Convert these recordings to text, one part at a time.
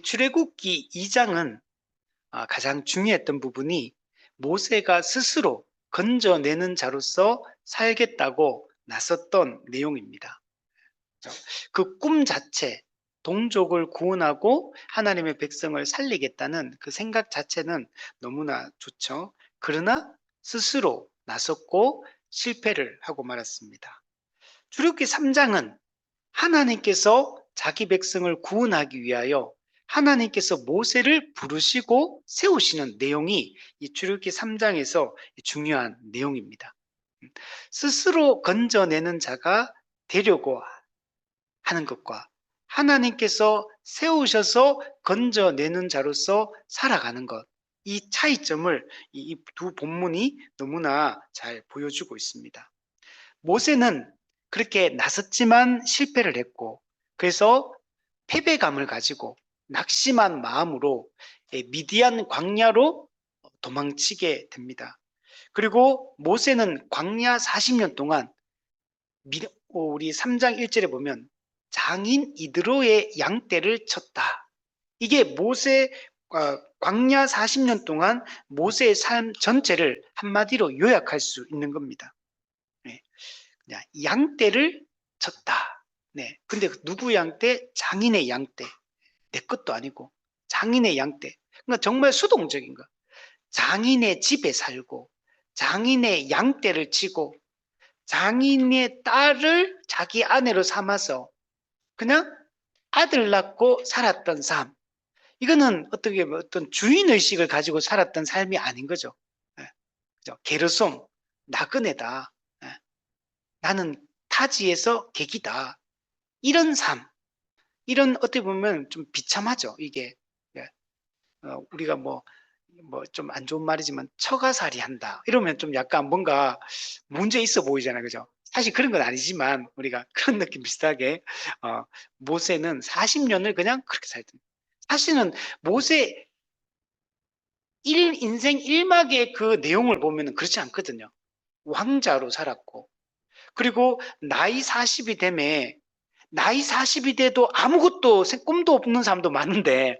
출애굽기 2장은 가장 중요했던 부분이 모세가 스스로 건져내는 자로서 살겠다고 나섰던 내용입니다. 그 꿈 자체, 동족을 구원하고 하나님의 백성을 살리겠다는 그 생각 자체는 너무나 좋죠. 그러나 스스로 나섰고 실패를 하고 말았습니다. 출애굽기 3장은 하나님께서 자기 백성을 구원하기 위하여 하나님께서 모세를 부르시고 세우시는 내용이 이 출애굽기 3장에서 중요한 내용입니다. 스스로 건져내는 자가 되려고 하는 것과 하나님께서 세우셔서 건져내는 자로서 살아가는 것, 이 차이점을 이 두 본문이 너무나 잘 보여주고 있습니다. 모세는 그렇게 나섰지만 실패를 했고, 그래서 패배감을 가지고 낙심한 마음으로 미디안 광야로 도망치게 됩니다. 그리고 모세는 광야 40년 동안 우리 3장 1절에 보면 장인 이드로의 양떼를 쳤다. 이게 광야 40년 동안 모세의 삶 전체를 한마디로 요약할 수 있는 겁니다. 네. 양떼를 쳤다. 네. 근데 누구 양떼? 장인의 양떼. 내 것도 아니고 장인의 양떼. 그러니까 정말 수동적인 거. 장인의 집에 살고 장인의 양떼를 치고 장인의 딸을 자기 아내로 삼아서 그냥 아들 낳고 살았던 삶. 이거는 어떻게 보면 어떤 주인의식을 가지고 살았던 삶이 아닌 거죠. 그죠? 게르솜, 나그네다. 나는 타지에서 객이다. 이런 삶. 이런 어떻게 보면 좀 비참하죠. 이게. 우리가 뭐 좀 안 좋은 말이지만 처가살이 한다. 이러면 좀 약간 뭔가 문제 있어 보이잖아요. 그죠? 사실 그런 건 아니지만 우리가 그런 느낌 비슷하게 모세는 40년을 그냥 그렇게 살던. 사실은 모세 인생 1막의 그 내용을 보면 그렇지 않거든요. 왕자로 살았고 그리고 나이 40이 되면 나이 40이 돼도 아무것도 꿈도 없는 사람도 많은데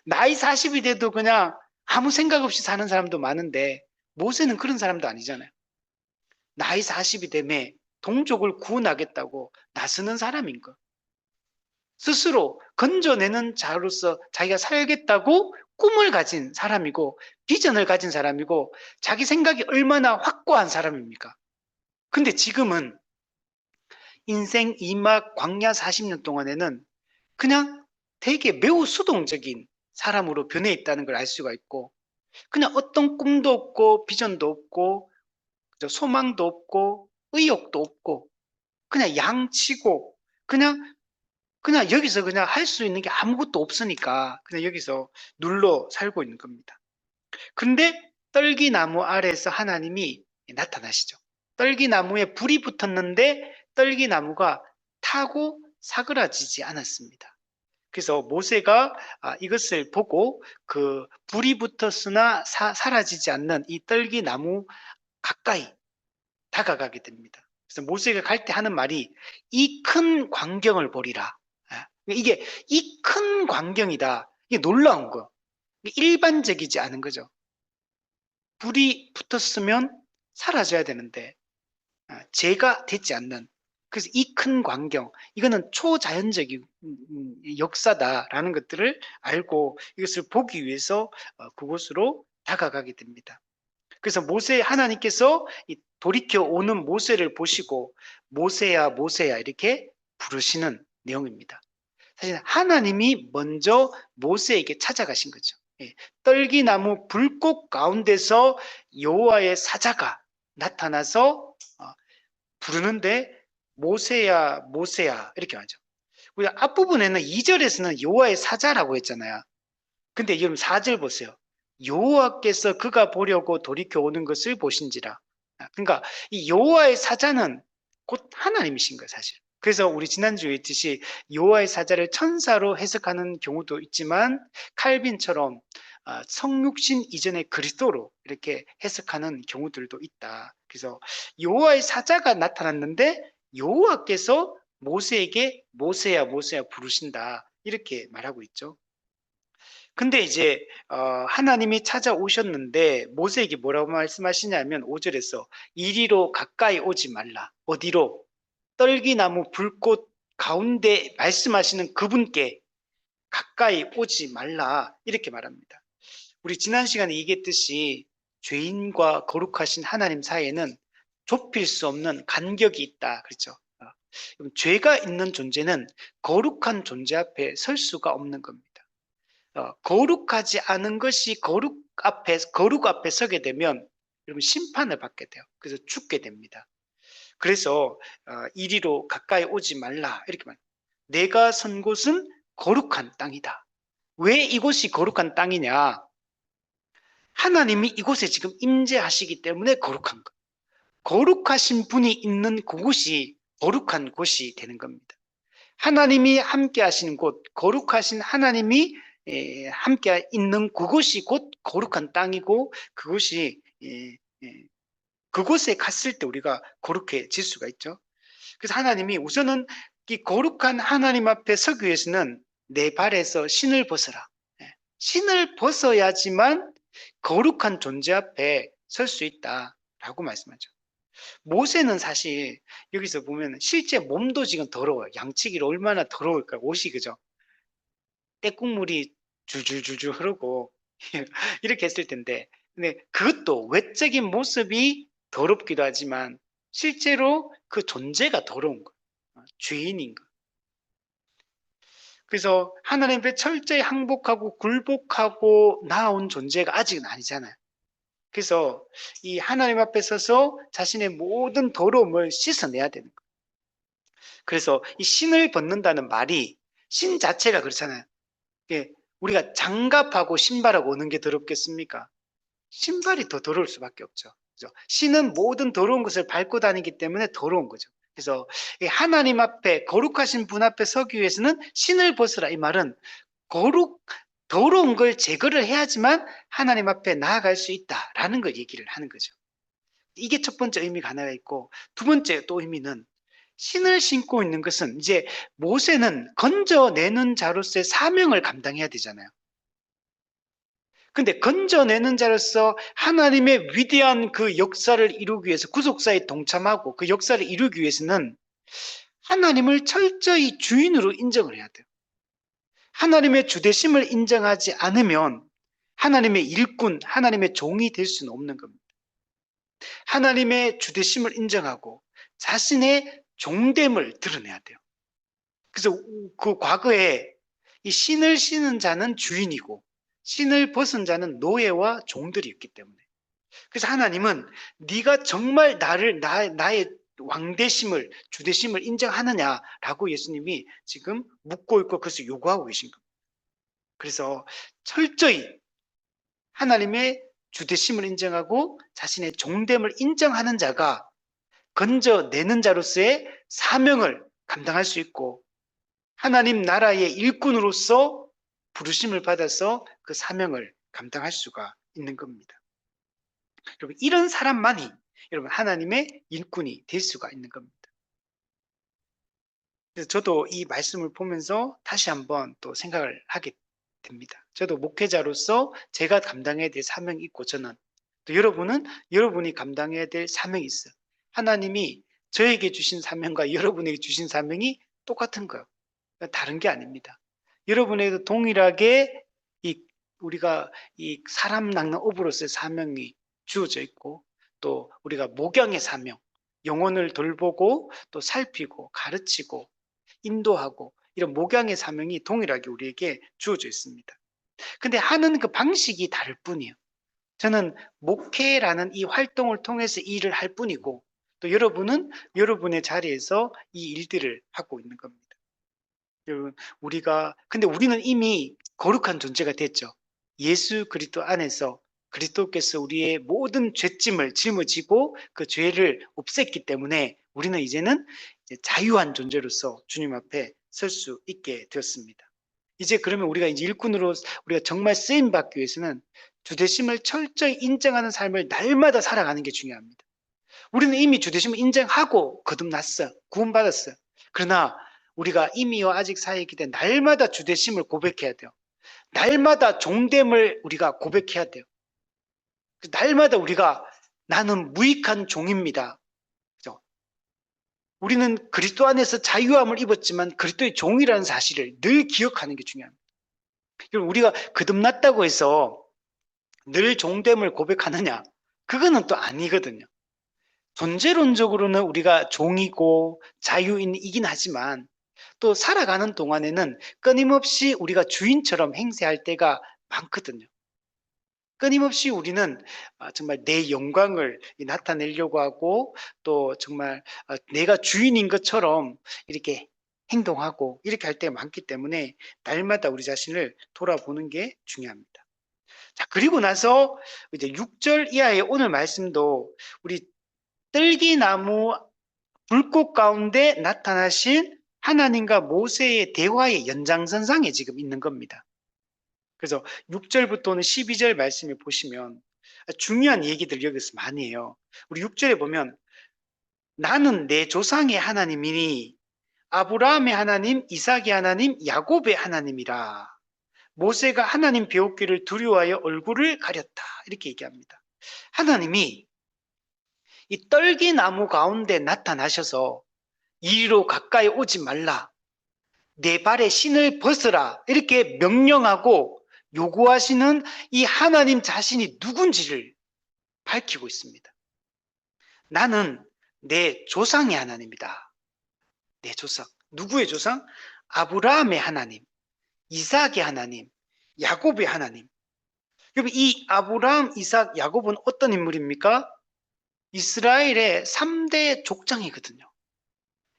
나이 40이 돼도 그냥 아무 생각 없이 사는 사람도 많은데 모세는 그런 사람도 아니잖아요. 나이 40이 되면 동족을 구원하겠다고 나서는 사람인 거. 스스로 건져내는 자로서 자기가 살겠다고 꿈을 가진 사람이고 비전을 가진 사람이고 자기 생각이 얼마나 확고한 사람입니까? 근데 지금은 인생 2막 광야 40년 동안에는 그냥 되게 매우 수동적인 사람으로 변해 있다는 걸 알 수가 있고 그냥 어떤 꿈도 없고 비전도 없고 소망도 없고 의욕도 없고 그냥 양치고 그냥 여기서 그냥 할 수 있는 게 아무것도 없으니까 그냥 여기서 눌러 살고 있는 겁니다. 근데 떨기나무 아래에서 하나님이 나타나시죠. 떨기나무에 불이 붙었는데 떨기나무가 타고 사그라지지 않았습니다. 그래서 모세가 이것을 보고 그 불이 붙었으나 사라지지 않는 이 떨기나무 가까이 다가가게 됩니다. 그래서 모세가 갈 때 하는 말이 이 큰 광경을 보리라. 이게 이 큰 광경이다. 이게 놀라운 거. 일반적이지 않은 거죠. 불이 붙었으면 사라져야 되는데 죄가 되지 않는 그래서 이 큰 광경 이거는 초자연적인 역사다라는 것들을 알고 이것을 보기 위해서 그곳으로 다가가게 됩니다. 그래서 하나님께서 돌이켜 오는 모세를 보시고 모세야 모세야 이렇게 부르시는 내용입니다. 사실 하나님이 먼저 모세에게 찾아가신 거죠. 떨기나무 불꽃 가운데서 여호와의 사자가 나타나서 부르는데 모세야 모세야 이렇게 하죠. 우리 앞부분에는 2절에서는 여호와의 사자라고 했잖아요. 근데 여러분 4절 보세요. 여호와께서 그가 보려고 돌이켜 오는 것을 보신지라. 그러니까 이 여호와의 사자는 곧 하나님이신 거예요, 사실. 그래서 우리 지난주에 했듯이 여호와의 사자를 천사로 해석하는 경우도 있지만 칼빈처럼 성육신 이전의 그리스도로 이렇게 해석하는 경우들도 있다. 그래서 여호와의 사자가 나타났는데 여호와께서 모세에게 모세야 모세야 부르신다 이렇게 말하고 있죠. 근데 이제 하나님이 찾아오셨는데 모세에게 뭐라고 말씀하시냐면 5절에서 이리로 가까이 오지 말라. 어디로? 떨기나무 불꽃 가운데 말씀하시는 그분께 가까이 오지 말라. 이렇게 말합니다. 우리 지난 시간에 얘기했듯이 죄인과 거룩하신 하나님 사이에는 좁힐 수 없는 간격이 있다. 그렇죠? 죄가 있는 존재는 거룩한 존재 앞에 설 수가 없는 겁니다. 거룩하지 않은 것이 거룩 앞에 서게 되면 여러분 심판을 받게 돼요. 그래서 죽게 됩니다. 그래서 이리로 가까이 오지 말라 이렇게 말합니다. 내가 선 곳은 거룩한 땅이다. 왜 이곳이 거룩한 땅이냐? 하나님이 이곳에 지금 임재하시기 때문에 거룩한 것. 거룩하신 분이 있는 그곳이 거룩한 곳이 되는 겁니다. 하나님이 함께 하시는 곳, 거룩하신 하나님이 함께 있는 그곳이 곧 거룩한 땅이고 그곳이 그곳에 갔을 때 우리가 거룩해질 수가 있죠. 그래서 하나님이 우선은 이 거룩한 하나님 앞에 서기 위해서는 내 발에서 신을 벗어라. 신을 벗어야지만 거룩한 존재 앞에 설 수 있다라고 말씀하죠. 모세는 사실 여기서 보면 실제 몸도 지금 더러워요. 양치기를 얼마나 더러울까 옷이 그죠? 때국물이 줄줄줄줄 흐르고 이렇게 했을 텐데 근데 그것도 외적인 모습이 더럽기도 하지만 실제로 그 존재가 더러운 거예요. 죄인인 거. 그래서 하나님 앞에 철저히 항복하고 굴복하고 나아온 존재가 아직은 아니잖아요. 그래서 이 하나님 앞에 서서 자신의 모든 더러움을 씻어내야 되는 거예요. 그래서 이 신을 벗는다는 말이 신 자체가 그렇잖아요. 우리가 장갑하고 신발하고 어느 게 더럽겠습니까? 신발이 더 더러울 수밖에 없죠. 그죠? 신은 모든 더러운 것을 밟고 다니기 때문에 더러운 거죠. 그래서 하나님 앞에 거룩하신 분 앞에 서기 위해서는 신을 벗으라 이 말은 더러운 걸 제거를 해야지만 하나님 앞에 나아갈 수 있다라는 걸 얘기를 하는 거죠. 이게 첫 번째 의미가 하나가 있고 두 번째 또 의미는 신을 신고 있는 것은 이제 모세는 건져내는 자로서의 사명을 감당해야 되잖아요. 근데 건져내는 자로서 하나님의 위대한 그 역사를 이루기 위해서 구속사에 동참하고 그 역사를 이루기 위해서는 하나님을 철저히 주인으로 인정을 해야 돼요. 하나님의 주되심을 인정하지 않으면 하나님의 일꾼, 하나님의 종이 될 수는 없는 겁니다. 하나님의 주되심을 인정하고 자신의 종됨을 드러내야 돼요. 그래서 그 과거에 이 신을 신은 자는 주인이고 신을 벗은 자는 노예와 종들이 있기 때문에 그래서 하나님은 네가 정말 나의 왕되심을 주되심을 인정하느냐라고 예수님이 지금 묻고 있고 그래서 요구하고 계신 겁니다. 그래서 철저히 하나님의 주되심을 인정하고 자신의 종됨을 인정하는 자가 건져내는 자로서의 사명을 감당할 수 있고 하나님 나라의 일꾼으로서 부르심을 받아서 그 사명을 감당할 수가 있는 겁니다. 여러분 이런 사람만이 여러분 하나님의 일꾼이 될 수가 있는 겁니다. 그래서 저도 이 말씀을 보면서 다시 한번 또 생각을 하게 됩니다. 저도 목회자로서 제가 감당해야 될 사명이 있고 저는 또 여러분은 여러분이 감당해야 될 사명이 있어요. 하나님이 저에게 주신 사명과 여러분에게 주신 사명이 똑같은 거예요. 다른 게 아닙니다. 여러분에게도 동일하게 우리가 이 사람 낚는 어부로서의 사명이 주어져 있고 또 우리가 목양의 사명, 영혼을 돌보고 또 살피고 가르치고 인도하고 이런 목양의 사명이 동일하게 우리에게 주어져 있습니다. 근데 하는 그 방식이 다를 뿐이에요. 저는 목회라는 이 활동을 통해서 이 일을 할 뿐이고 또 여러분은 여러분의 자리에서 이 일들을 하고 있는 겁니다. 여러분 근데 우리는 이미 거룩한 존재가 됐죠. 예수 그리스도 안에서 그리스도께서 우리의 모든 죄짐을 짊어지고 그 죄를 없앴기 때문에 우리는 이제는 자유한 존재로서 주님 앞에 설 수 있게 되었습니다. 이제 그러면 우리가 이제 일꾼으로 우리가 정말 쓰임 받기 위해서는 주되심을 철저히 인정하는 삶을 날마다 살아가는 게 중요합니다. 우리는 이미 주되심을 인정하고 거듭났어요. 구원받았어요. 그러나 우리가 이미와 아직 사이에 있기 때문에 날마다 주되심을 고백해야 돼요. 날마다 종됨을 우리가 고백해야 돼요. 날마다 우리가 나는 무익한 종입니다. 그죠? 우리는 그리스도 안에서 자유함을 입었지만 그리스도의 종이라는 사실을 늘 기억하는 게 중요합니다. 우리가 거듭났다고 해서 늘 종됨을 고백하느냐? 그거는 또 아니거든요. 존재론적으로는 우리가 종이고 자유인이긴 하지만 또 살아가는 동안에는 끊임없이 우리가 주인처럼 행세할 때가 많거든요. 끊임없이 우리는 정말 내 영광을 나타내려고 하고 또 정말 내가 주인인 것처럼 이렇게 행동하고 이렇게 할 때가 많기 때문에 날마다 우리 자신을 돌아보는 게 중요합니다. 자, 그리고 나서 이제 6절 이하의 오늘 말씀도 우리 떨기나무 불꽃 가운데 나타나신 하나님과 모세의 대화의 연장선상에 지금 있는 겁니다. 그래서 6절부터는 12절 말씀을 보시면 중요한 얘기들 여기서 많이 해요. 우리 6절에 보면 나는 내 조상의 하나님이니 아브라함의 하나님, 이삭의 하나님, 야곱의 하나님이라. 모세가 하나님 배우기를 두려워하여 얼굴을 가렸다. 이렇게 얘기합니다. 하나님이 이 떨기나무 가운데 나타나셔서 이리로 가까이 오지 말라. 내 발에 신을 벗으라. 이렇게 명령하고 요구하시는 이 하나님 자신이 누군지를 밝히고 있습니다. 나는 내 조상의 하나님이다. 내 조상. 누구의 조상? 아브라함의 하나님, 이삭의 하나님, 야곱의 하나님. 여러분, 이 아브라함, 이삭, 야곱은 어떤 인물입니까? 이스라엘의 3대 족장이거든요.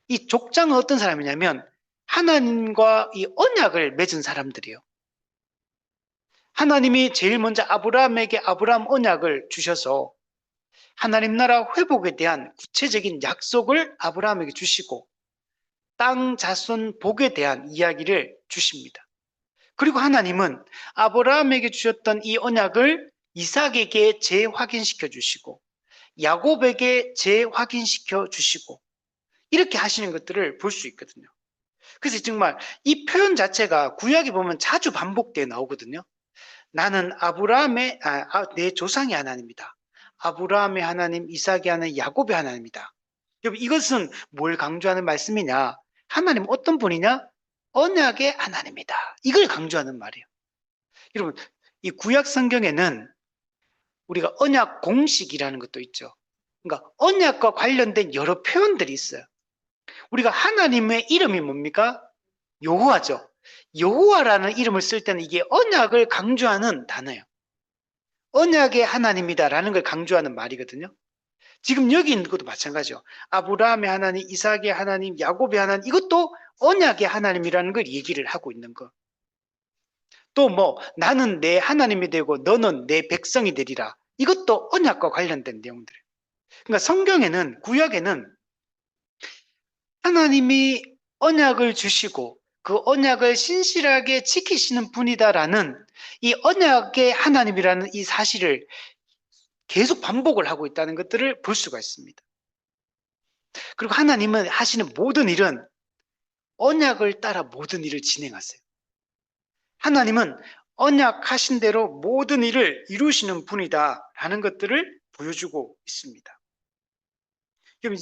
이 족장은 어떤 사람이냐면 하나님과 이 언약을 맺은 사람들이에요. 하나님이 제일 먼저 아브라함에게 아브라함 언약을 주셔서 하나님 나라 회복에 대한 구체적인 약속을 아브라함에게 주시고 땅 자손 복에 대한 이야기를 주십니다. 그리고 하나님은 아브라함에게 주셨던 이 언약을 이삭에게 재확인시켜 주시고 야곱에게 재확인시켜 주시고 이렇게 하시는 것들을 볼 수 있거든요. 그래서 정말 이 표현 자체가 구약에 보면 자주 반복되어 나오거든요. 나는 아브라함의 내 조상의 하나님이다. 아브라함의 하나님, 이삭의 하나님, 야곱의 하나님이다. 여러분, 이것은 뭘 강조하는 말씀이냐? 하나님 어떤 분이냐? 언약의 하나님이다. 이걸 강조하는 말이에요. 여러분, 이 구약 성경에는 우리가 언약 공식이라는 것도 있죠. 그러니까 언약과 관련된 여러 표현들이 있어요. 우리가 하나님의 이름이 뭡니까? 여호와죠. 여호와라는 이름을 쓸 때는 이게 언약을 강조하는 단어예요. 언약의 하나님이다라는 걸 강조하는 말이거든요. 지금 여기 있는 것도 마찬가지죠. 아브라함의 하나님, 이삭의 하나님, 야곱의 하나님, 이것도 언약의 하나님이라는 걸 얘기를 하고 있는 거. 또 뭐 나는 내 하나님이 되고 너는 내 백성이 되리라. 이것도 언약과 관련된 내용들. 그러니까 성경에는 구약에는 하나님이 언약을 주시고 그 언약을 신실하게 지키시는 분이다라는 이 언약의 하나님이라는 이 사실을 계속 반복을 하고 있다는 것들을 볼 수가 있습니다. 그리고 하나님은 하시는 모든 일은 언약을 따라 모든 일을 진행하세요. 하나님은 언약하신 대로 모든 일을 이루시는 분이다라는 것들을 보여주고 있습니다.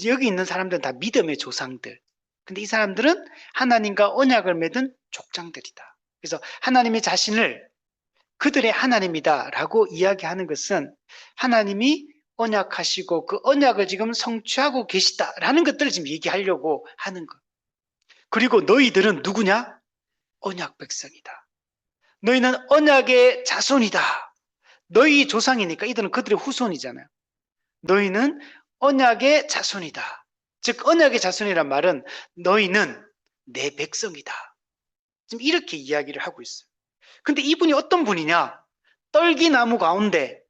여기 있는 사람들은 다 믿음의 조상들. 근데 이 사람들은 하나님과 언약을 맺은 족장들이다. 그래서 하나님의 자신을 그들의 하나님이다라고 이야기하는 것은 하나님이 언약하시고 그 언약을 지금 성취하고 계시다라는 것들을 지금 얘기하려고 하는 것. 그리고 너희들은 누구냐? 언약 백성이다. 너희는 언약의 자손이다. 너희 조상이니까 이들은 그들의 후손이잖아요. 너희는 언약의 자손이다. 즉 언약의 자손이란 말은 너희는 내 백성이다. 지금 이렇게 이야기를 하고 있어요. 근데 이분이 어떤 분이냐? 떨기나무 가운데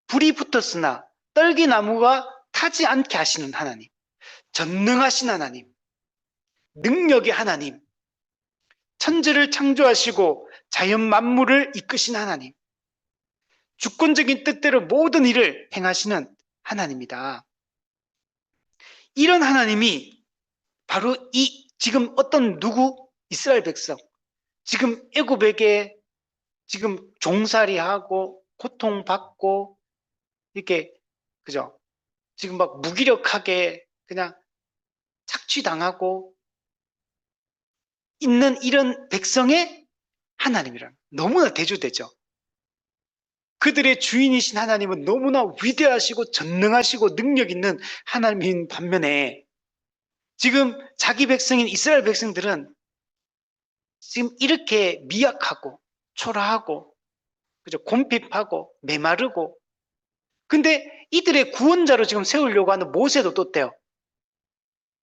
불이 붙었으나 떨기나무가 타지 않게 하시는 하나님. 전능하신 하나님. 능력의 하나님. 천지를 창조하시고 자연 만물을 이끄신 하나님. 주권적인 뜻대로 모든 일을 행하시는 하나님이다. 이런 하나님이 바로 이 지금 어떤 누구? 이스라엘 백성. 지금 애굽에게 지금 종살이하고 고통받고 이렇게 그죠? 지금 막 무기력하게 그냥 착취당하고 있는 이런 백성의 하나님이란 너무나 대조되죠. 그들의 주인이신 하나님은 너무나 위대하시고 전능하시고 능력 있는 하나님인 반면에 지금 자기 백성인 이스라엘 백성들은 지금 이렇게 미약하고 초라하고 그죠? 곰핍하고 메마르고 근데 이들의 구원자로 지금 세우려고 하는 모세도 떴대요.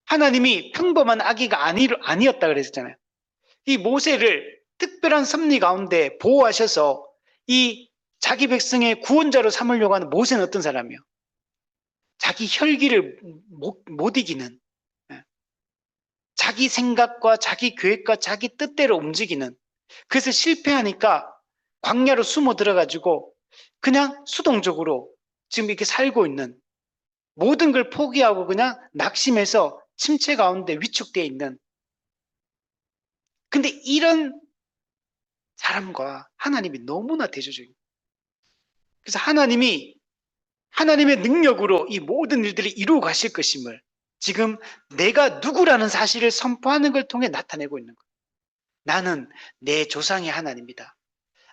하나님이 평범한 아기가 아니었다 그랬잖아요. 이 모세를 특별한 섭리 가운데 보호하셔서 이 자기 백성의 구원자로 삼으려고 하는 모세는 어떤 사람이요? 자기 혈기를 못 이기는 자기 생각과 자기 계획과 자기 뜻대로 움직이는 그래서 실패하니까 광야로 숨어 들어가지고 그냥 수동적으로 지금 이렇게 살고 있는 모든 걸 포기하고 그냥 낙심해서 침체 가운데 위축되어 있는 근데 이런 사람과 하나님이 너무나 대조적입니다. 그래서 하나님의 능력으로 이 모든 일들을 이루어 가실 것임을 지금 내가 누구라는 사실을 선포하는 걸 통해 나타내고 있는 거예요. 나는 내 조상의 하나님이다.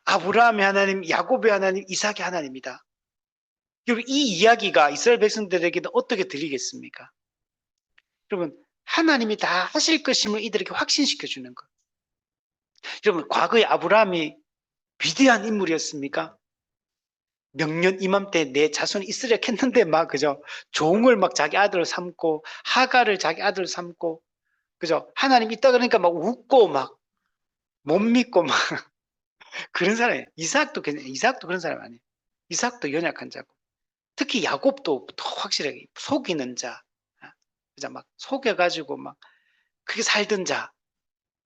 아브라함의 하나님, 야곱의 하나님, 이삭의 하나님이다. 여러분 이 이야기가 이스라엘 백성들에게는 어떻게 들리겠습니까? 여러분 하나님이 다 하실 것임을 이들에게 확신시켜 주는 것. 여러분 과거의 아브라함이 위대한 인물이었습니까? 명년 이맘때 내 자손이 있으려 했는데 막 그죠? 종을 막 자기 아들을 삼고 하가를 자기 아들을 삼고 그죠? 하나님 있다 그러니까 막 웃고 막 못 믿고 막 그런 사람이에요. 이삭도 그런 사람 아니에요. 이삭도 연약한 자고 특히 야곱도 더 확실하게 속이는 자, 그죠? 막 속여가지고 막 그게 살던 자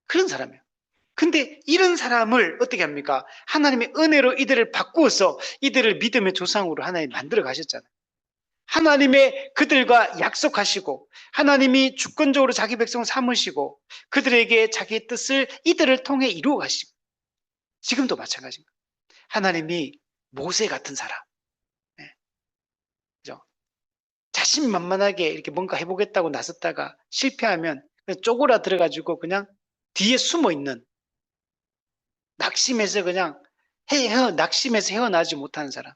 그런 사람이에요. 근데 이런 사람을 어떻게 합니까? 하나님의 은혜로 이들을 바꾸어서 이들을 믿음의 조상으로 하나님 만들어 가셨잖아요. 하나님의 그들과 약속하시고 하나님이 주권적으로 자기 백성을 삼으시고 그들에게 자기의 뜻을 이들을 통해 이루어 가시고 지금도 마찬가지입니다. 하나님이 모세 같은 사람 네. 그죠? 자신만만하게 이렇게 뭔가 해보겠다고 나섰다가 실패하면 그냥 쪼그라 들어가지고 그냥 뒤에 숨어 있는 낙심해서 그냥 낙심해서 헤어나지 못하는 사람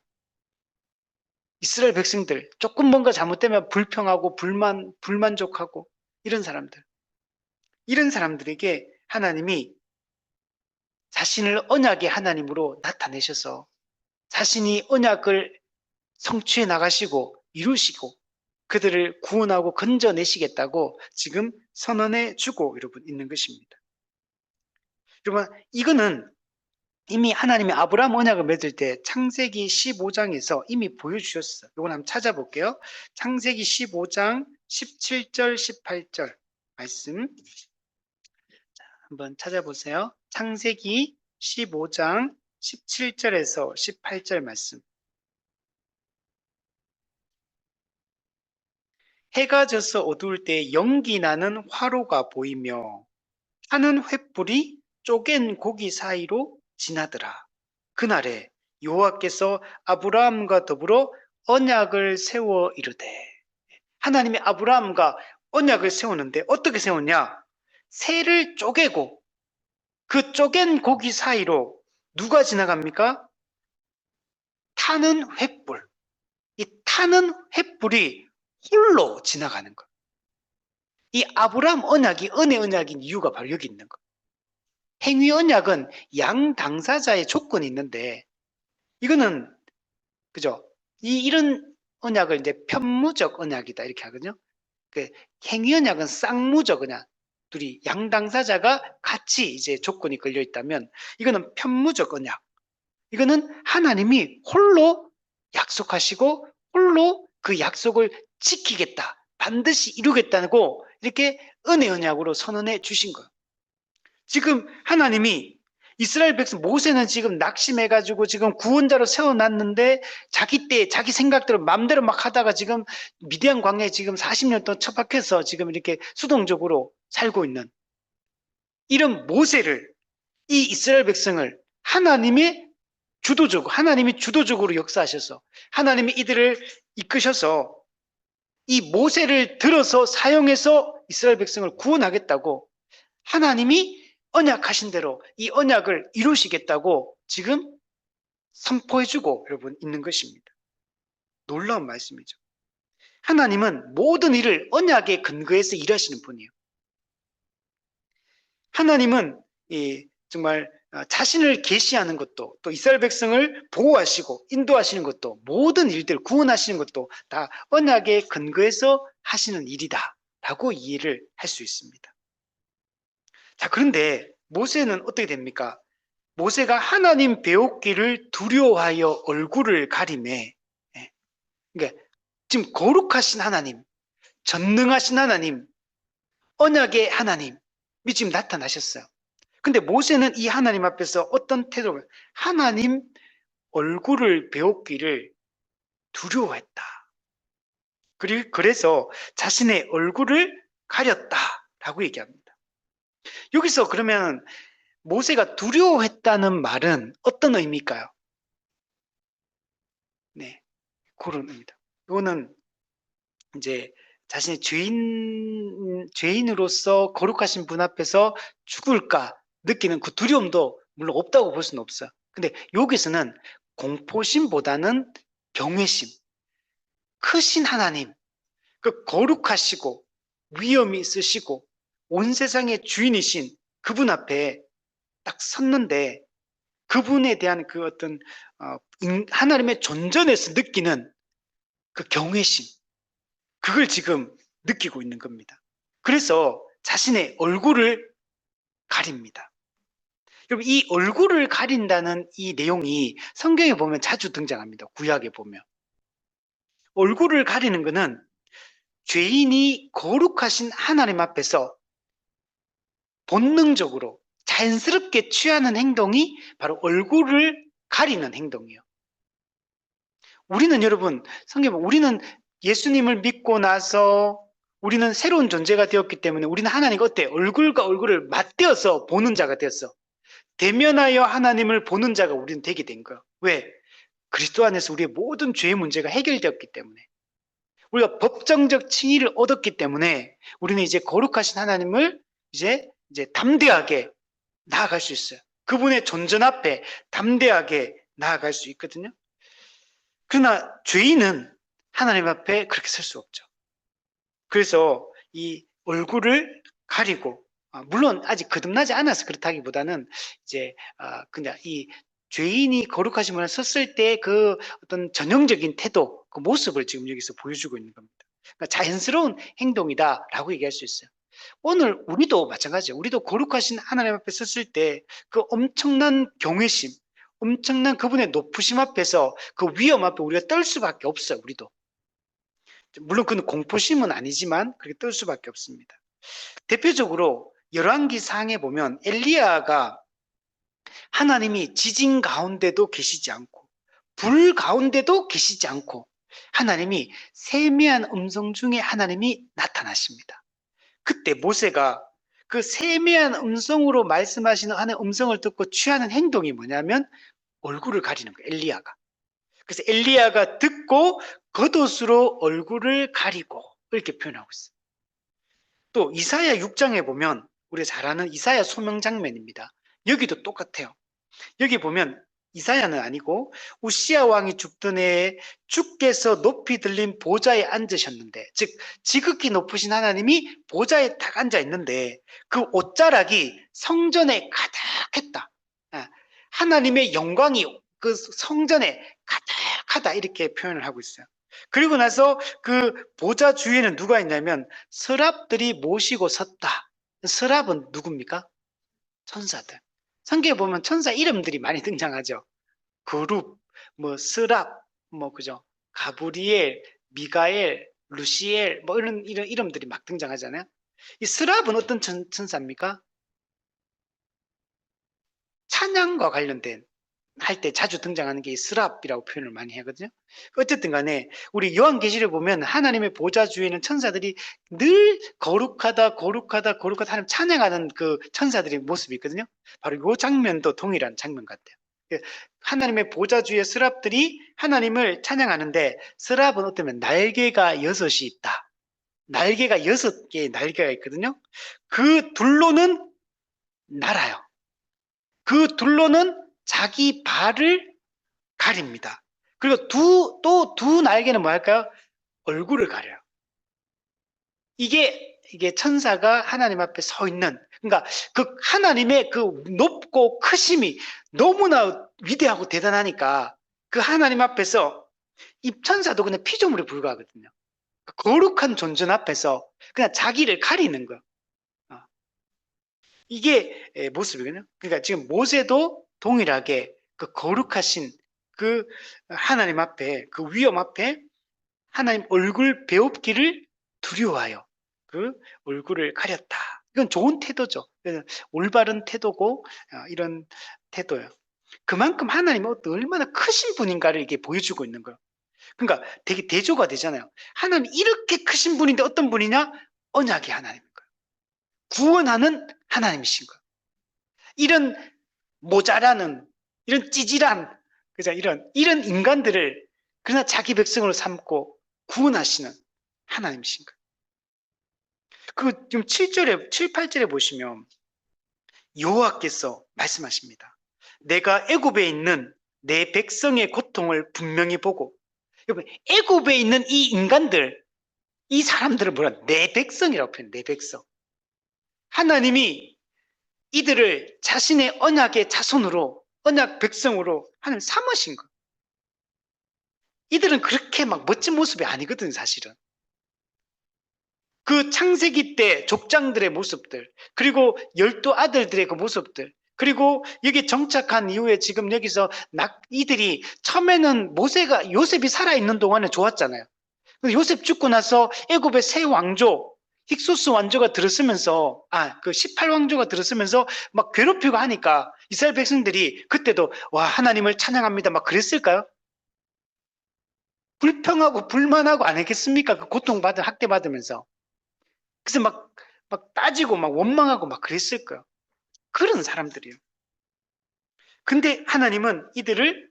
이스라엘 백성들 조금 뭔가 잘못되면 불평하고 불만족하고 이런 사람들에게 하나님이 자신을 언약의 하나님으로 나타내셔서 자신이 언약을 성취해 나가시고 이루시고 그들을 구원하고 건져내시겠다고 지금 선언해 주고 여러분 있는 것입니다. 여러분 이거는 이미 하나님이 아브라함 언약을 맺을 때 창세기 15장에서 이미 보여주셨어요. 이건 한번 찾아볼게요. 창세기 15장 17절 18절 말씀 한번 찾아보세요. 창세기 15장 17절에서 18절 말씀. 해가 져서 어두울 때 연기 나는 화로가 보이며 타는 횃불이 쪼갠 고기 사이로 지나더라. 그날에 여호와께서 아브라함과 더불어 언약을 세워 이르되 하나님이 아브라함과 언약을 세우는데 어떻게 세웠냐? 새를 쪼개고 그 쪼갠 고기 사이로 누가 지나갑니까? 타는 횃불. 이 타는 횃불이 홀로 지나가는 것. 이 아브라함 언약이 은혜 언약인 이유가 바로 여기 있는 것. 행위 언약은 양 당사자의 조건이 있는데 이거는 그죠? 이런 언약을 이제 편무적 언약이다 이렇게 하거든요. 그 행위 언약은 쌍무적 언약. 둘이 양 당사자가 같이 이제 조건이 걸려 있다면 이거는 편무적 언약. 이거는 하나님이 홀로 약속하시고 홀로 그 약속을 지키겠다. 반드시 이루겠다고 이렇게 은혜 언약으로 선언해 주신 거예요. 지금 하나님이 이스라엘 백성 모세는 지금 낙심해가지고 지금 구원자로 세워놨는데 자기 때 자기 생각대로 마음대로 막 하다가 지금 미디안 광야에 지금 40년 동안 처박혀서 지금 이렇게 수동적으로 살고 있는 이런 모세를 이 이스라엘 백성을 하나님이 주도적으로 역사하셔서 하나님이 이들을 이끄셔서 이 모세를 들어서 사용해서 이스라엘 백성을 구원하겠다고 하나님이 언약하신 대로 이 언약을 이루시겠다고 지금 선포해주고 여러분 있는 것입니다. 놀라운 말씀이죠. 하나님은 모든 일을 언약에 근거해서 일하시는 분이에요. 하나님은 정말 자신을 계시하는 것도 또 이스라엘 백성을 보호하시고 인도하시는 것도 모든 일들 구원하시는 것도 다 언약에 근거해서 하시는 일이다 라고 이해를 할 수 있습니다. 자, 그런데 모세는 어떻게 됩니까? 모세가 하나님 배웠기를 두려워하여 얼굴을 가리매, 그러니까 지금 거룩하신 하나님, 전능하신 하나님, 언약의 하나님이 지금 나타나셨어요. 근데 모세는 이 하나님 앞에서 어떤 태도를, 하나님 얼굴을 배웠기를 두려워했다. 그래서 자신의 얼굴을 가렸다라고 얘기합니다. 여기서 그러면 모세가 두려워했다는 말은 어떤 의미일까요? 네, 그런 의미다. 이거는 이제 자신의 죄인으로서 거룩하신 분 앞에서 죽을까 느끼는 그 두려움도 물론 없다고 볼 수는 없어요. 근데 여기서는 공포심보다는 경외심, 크신 하나님, 그 거룩하시고 위엄이 있으시고 온 세상의 주인이신 그분 앞에 딱 섰는데 그분에 대한 그 어떤 하나님의 존전에서 느끼는 그 경외심, 그걸 지금 느끼고 있는 겁니다. 그래서 자신의 얼굴을 가립니다. 여러분, 이 얼굴을 가린다는 이 내용이 성경에 보면 자주 등장합니다. 구약에 보면. 얼굴을 가리는 것은 죄인이 거룩하신 하나님 앞에서 본능적으로 자연스럽게 취하는 행동이 바로 얼굴을 가리는 행동이에요. 우리는 여러분, 성경에 보면 우리는 예수님을 믿고 나서 우리는 새로운 존재가 되었기 때문에 우리는 하나님과 어때? 얼굴과 얼굴을 맞대어서 보는 자가 되었어. 대면하여 하나님을 보는 자가 우리는 되게 된 거야. 왜? 그리스도 안에서 우리의 모든 죄의 문제가 해결되었기 때문에. 우리가 법정적 칭의를 얻었기 때문에 우리는 이제 거룩하신 하나님을 이제 담대하게 나아갈 수 있어요. 그분의 존전 앞에 담대하게 나아갈 수 있거든요. 그러나 죄인은 하나님 앞에 그렇게 설 수 없죠. 그래서 이 얼굴을 가리고, 물론 아직 거듭나지 않아서 그렇다기보다는 이제 그냥 이 죄인이 거룩하신 분을 섰을 때 그 어떤 전형적인 태도, 그 모습을 지금 여기서 보여주고 있는 겁니다. 그러니까 자연스러운 행동이다라고 얘기할 수 있어요. 오늘 우리도 마찬가지예요. 우리도 거룩하신 하나님 앞에 섰을 때 그 엄청난 경외심, 엄청난 그분의 높으심 앞에서 그 위엄 앞에 우리가 떨 수밖에 없어요. 우리도. 물론 그건 공포심은 아니지만 그렇게 떨 수밖에 없습니다. 대표적으로 열왕기상에 보면 엘리야가 하나님이 지진 가운데도 계시지 않고 불 가운데도 계시지 않고 하나님이 세미한 음성 중에 하나님이 나타나십니다. 그때 모세가 그 세미한 음성으로 말씀하시는 하나님의 음성을 듣고 취하는 행동이 뭐냐면 얼굴을 가리는 거예요. 엘리야가. 그래서 엘리야가 듣고 겉옷으로 얼굴을 가리고 이렇게 표현하고 있어요. 또 이사야 6장에 보면 우리가 잘 아는 이사야 소명 장면입니다. 여기도 똑같아요. 여기 보면 이사야는 아니고 우시야 왕이 죽던 해에 주께서 높이 들린 보좌에 앉으셨는데, 즉 지극히 높으신 하나님이 보좌에 딱 앉아 있는데 그 옷자락이 성전에 가득했다. 하나님의 영광이 그 성전에 가득하다 이렇게 표현을 하고 있어요. 그리고 나서 그 보좌 주위에는 누가 있냐면 서랍들이 모시고 섰다. 서랍은 누굽니까? 천사들. 성경에 보면 천사 이름들이 많이 등장하죠. 그룹, 뭐 스랍, 뭐 그죠? 가브리엘, 미가엘, 루시엘, 뭐 이런 이름들이 막 등장하잖아요. 이 스랍은 어떤 천사입니까? 찬양과 관련된, 할 때 자주 등장하는 게 스랍이라고 표현을 많이 하거든요. 어쨌든 간에 우리 요한계시를 보면 하나님의 보좌 주위에는 천사들이 늘 거룩하다 거룩하다 거룩하다 하나님 찬양하는 그 천사들의 모습이 있거든요. 바로 이 장면도 동일한 장면 같아요. 하나님의 보좌 주위의 스랍들이 하나님을 찬양하는데, 스랍은 어쩌면 날개가 6이 있다. 날개가 6개의 날개가 있거든요. 그 둘로는 날아요. 그 둘로는 자기 발을 가립니다. 그리고 또 두 날개는 뭐 할까요? 얼굴을 가려요. 이게 천사가 하나님 앞에 서 있는, 그러니까 그 하나님의 그 높고 크심이 너무나 위대하고 대단하니까 그 하나님 앞에서 이 천사도 그냥 피조물에 불과하거든요. 거룩한 존재 앞에서 그냥 자기를 가리는 거예요. 이게 모습이거든요. 그러니까 지금 모세도 동일하게 그 거룩하신 그 하나님 앞에, 그 위엄 앞에 하나님 얼굴 배웁기를 두려워하여 그 얼굴을 가렸다. 이건 좋은 태도죠. 올바른 태도고 이런 태도예요. 그만큼 하나님은 얼마나 크신 분인가를 이게 보여주고 있는 거예요. 그러니까 되게 대조가 되잖아요. 하나님 이렇게 크신 분인데 어떤 분이냐? 언약의 하나님인 거예요. 구원하는 하나님이신 거예요. 이런 모자라는, 이런 찌질한, 그죠? 이런 인간들을 그러나 자기 백성으로 삼고 구원하시는 하나님이신 거예요. 그 지금 7절에 7, 8절에 보시면 여호와께서 말씀하십니다. 내가 애굽에 있는 내 백성의 고통을 분명히 보고, 여러분 애굽에 있는 이 인간들, 이 사람들을 뭐라, 내 백성이라고 표현해요. 내 백성. 하나님이 이들을 자신의 언약의 자손으로, 언약 백성으로 하나님 삼으신 거. 이들은 그렇게 막 멋진 모습이 아니거든, 사실은. 그 창세기 때 족장들의 모습들, 그리고 12 아들들의 그 모습들, 그리고 여기 정착한 이후에 지금 여기서 이들이 처음에는 요셉이 살아있는 동안에 좋았잖아요. 요셉 죽고 나서 애굽의 새 왕조, 힉소스 왕조가 들었으면서, 그 18왕조가 들었으면서 막 괴롭히고 하니까 이스라엘 백성들이 그때도 와, 하나님을 찬양합니다 막 그랬을까요? 불평하고 불만하고 안 했겠습니까? 그 고통받은, 학대받으면서. 그래서 막 따지고 막 원망하고 막 그랬을 거예요. 그런 사람들이에요. 근데 하나님은 이들과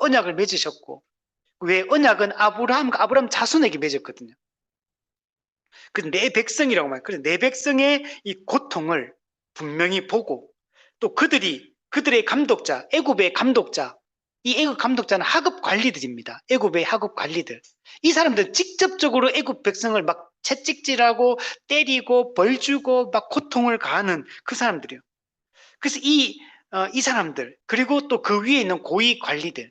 언약을 맺으셨고, 왜 언약은 아브라함 자손에게 맺었거든요. 그 내 백성이라고 말해요. 그래서 내 백성의 이 고통을 분명히 보고, 또 그들의 감독자, 애굽의 감독자, 이 애굽 감독자는 하급 관리들입니다. 애굽의 하급 관리들. 이 사람들 직접적으로 애굽 백성을 막 채찍질하고 때리고 벌 주고 막 고통을 가하는 그 사람들이에요. 그래서 이 사람들, 그리고 또 그 위에 있는 고위 관리들,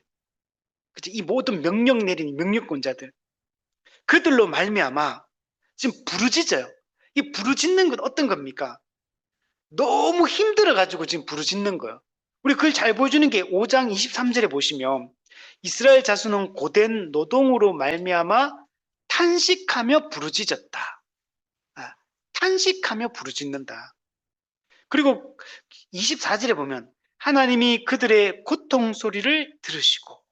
이 모든 명령 내리는 명령권자들, 그들로 말미암아 지금 부르짖어요. 이 부르짖는 건 어떤 겁니까? 너무 힘들어가지고 지금 부르짖는 거예요. 우리 그걸 잘 보여주는 게 5장 23절에 보시면 이스라엘 자손은 고된 노동으로 말미암아 탄식하며 부르짖었다. 탄식하며 부르짖는다. 그리고 24절에 보면 하나님이 그들의 고통 소리를 들으시고,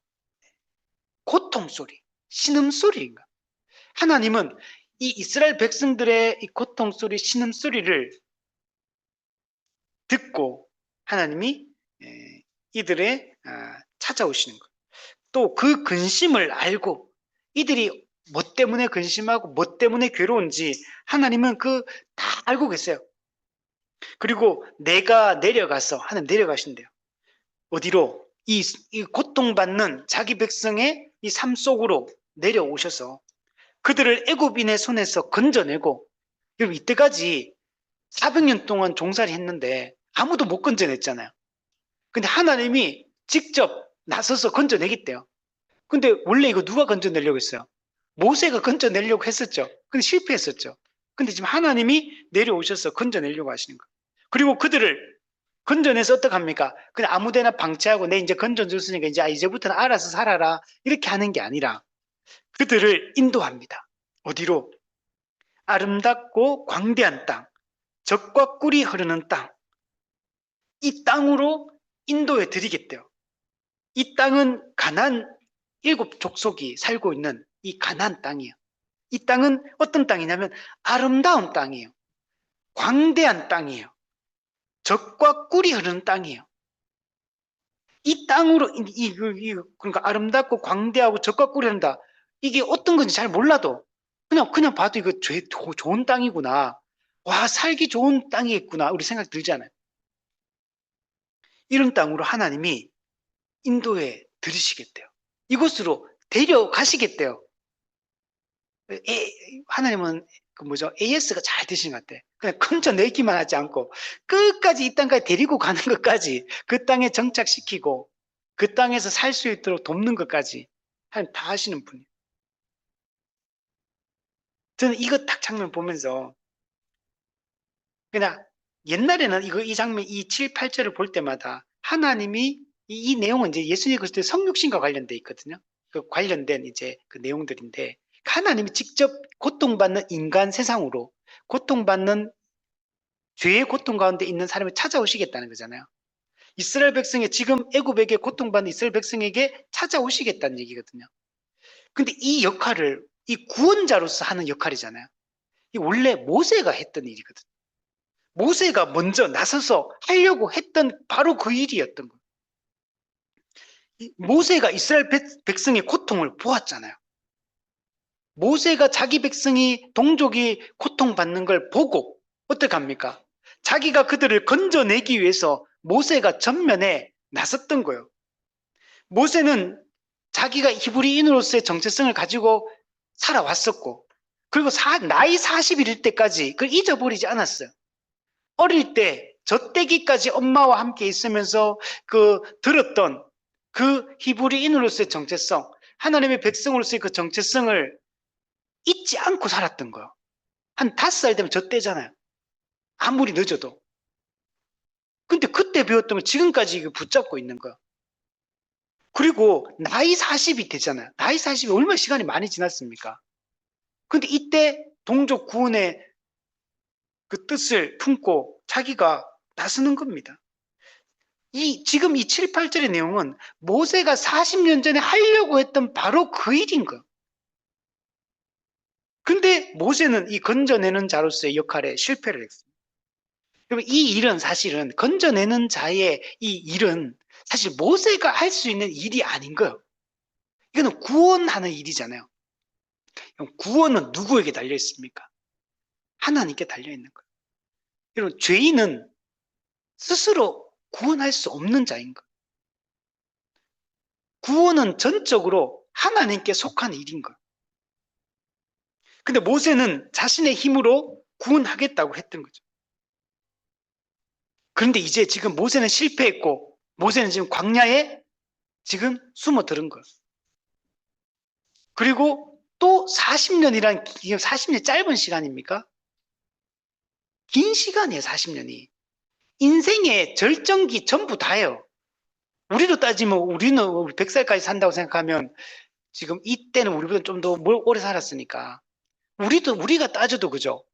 고통 소리, 신음 소리인가? 하나님은 이 이스라엘 백성들의 이 고통 소리, 신음 소리를 듣고 하나님이 이들의 찾아오시는 것. 또 그 근심을 알고 이들이 뭐 때문에 근심하고 뭐 때문에 괴로운지 하나님은 다 알고 계세요. 그리고 내가 내려가서, 하나님 내려가신대요. 어디로? 이 고통받는 자기 백성의 이 삶 속으로 내려오셔서 그들을 애굽인의 손에서 건져내고, 여러분 이때까지 400년 동안 종살이 했는데 아무도 못 건져냈잖아요. 근데 하나님이 직접 나서서 건져내겠대요. 근데 원래 이거 누가 건져내려고 했어요? 모세가 건져내려고 했었죠. 근데 실패했었죠. 근데 지금 하나님이 내려오셔서 건져내려고 하시는 거예요. 그리고 그들을 건져내서 어떡합니까? 그냥 아무데나 방치하고 내 이제 건져줬으니까 이제부터는 알아서 살아라, 이렇게 하는 게 아니라 그들을 인도합니다. 어디로? 아름답고 광대한 땅, 젖과 꿀이 흐르는 땅, 이 땅으로 인도에 드리겠대요. 이 땅은 가나안 7족속이 살고 있는 이 가나안 땅이에요. 이 땅은 어떤 땅이냐면 아름다운 땅이에요. 광대한 땅이에요. 젖과 꿀이 흐르는 땅이에요. 이 땅으로 그러니까 아름답고 광대하고 젖과 꿀이 흐른다. 이게 어떤 건지 잘 몰라도 그냥 봐도 이거 좋은 땅이구나. 와, 살기 좋은 땅이 있구나. 우리 생각 들잖아요. 이런 땅으로 하나님이 인도에 들이시겠대요. 이곳으로 데려가시겠대요. 하나님은 그 뭐죠? AS가 잘 되신 것 같아. 그냥 건져내기만 하지 않고 끝까지 이 땅까지 데리고 가는 것까지 그 땅에 정착시키고 그 땅에서 살 수 있도록 돕는 것까지 하나님 다 하시는 분이에요. 저는 이거 딱 장면 보면서 그냥 옛날에는 이 장면 이 7, 8절을 볼 때마다 하나님이 이 내용은 이제 예수님 그리스도의 성육신과 관련돼 있거든요. 그 관련된 이제 그 내용들인데 하나님이 직접 고통받는 인간 세상으로 고통받는 죄의 고통 가운데 있는 사람을 찾아오시겠다는 거잖아요. 이스라엘 백성에 지금 애굽에게 고통받는 이스라엘 백성에게 찾아오시겠다는 얘기거든요. 근데 이 역할을 이 구원자로서 하는 역할이잖아요. 이 원래 모세가 했던 일이거든요. 모세가 먼저 나서서 하려고 했던 바로 그 일이었던 거예요. 모세가 이스라엘 백성의 고통을 보았잖아요. 모세가 자기 백성이 동족이 고통받는 걸 보고 어떻게 합니까? 자기가 그들을 건져내기 위해서 모세가 전면에 나섰던 거예요. 모세는 자기가 히브리인으로서의 정체성을 가지고 살아왔었고 그리고 나이 40일 때까지 그걸 잊어버리지 않았어요. 어릴 때 젖대기까지 엄마와 함께 있으면서 그 들었던 그 히브리인으로서의 정체성, 하나님의 백성으로서의 그 정체성을 잊지 않고 살았던 거예요. 한 5살 되면 젖대잖아요. 아무리 늦어도. 근데 그때 배웠던 걸 지금까지 붙잡고 있는 거예요. 그리고 나이 40이 되잖아요. 나이 40이 얼마나 시간이 많이 지났습니까? 근데 이때 동족 구원의 그 뜻을 품고 자기가 나서는 겁니다. 지금 이 7, 8절의 내용은 모세가 40년 전에 하려고 했던 바로 그 일인 거예요. 근데 모세는 이 건져내는 자로서의 역할에 실패를 했습니다. 그럼 이 일은 사실은 건져내는 자의 이 일은 사실 모세가 할 수 있는 일이 아닌 거예요. 이거는 구원하는 일이잖아요. 그럼 구원은 누구에게 달려 있습니까? 하나님께 달려 있는 거예요. 여러분, 죄인은 스스로 구원할 수 없는 자인 거예요. 구원은 전적으로 하나님께 속한 일인 거예요. 근데 모세는 자신의 힘으로 구원하겠다고 했던 거죠. 그런데 이제 지금 모세는 실패했고 모세는 지금 광야에 지금 숨어 들은 거예요. 그리고 또 40년이란 40년 짧은 시간입니까? 긴 시간이에요, 40년이. 인생의 절정기 전부 다예요. 우리로 따지면 우리는 100살까지 산다고 생각하면 지금 이때는 우리보다 좀 더 오래 살았으니까 우리가 따져도 그죠?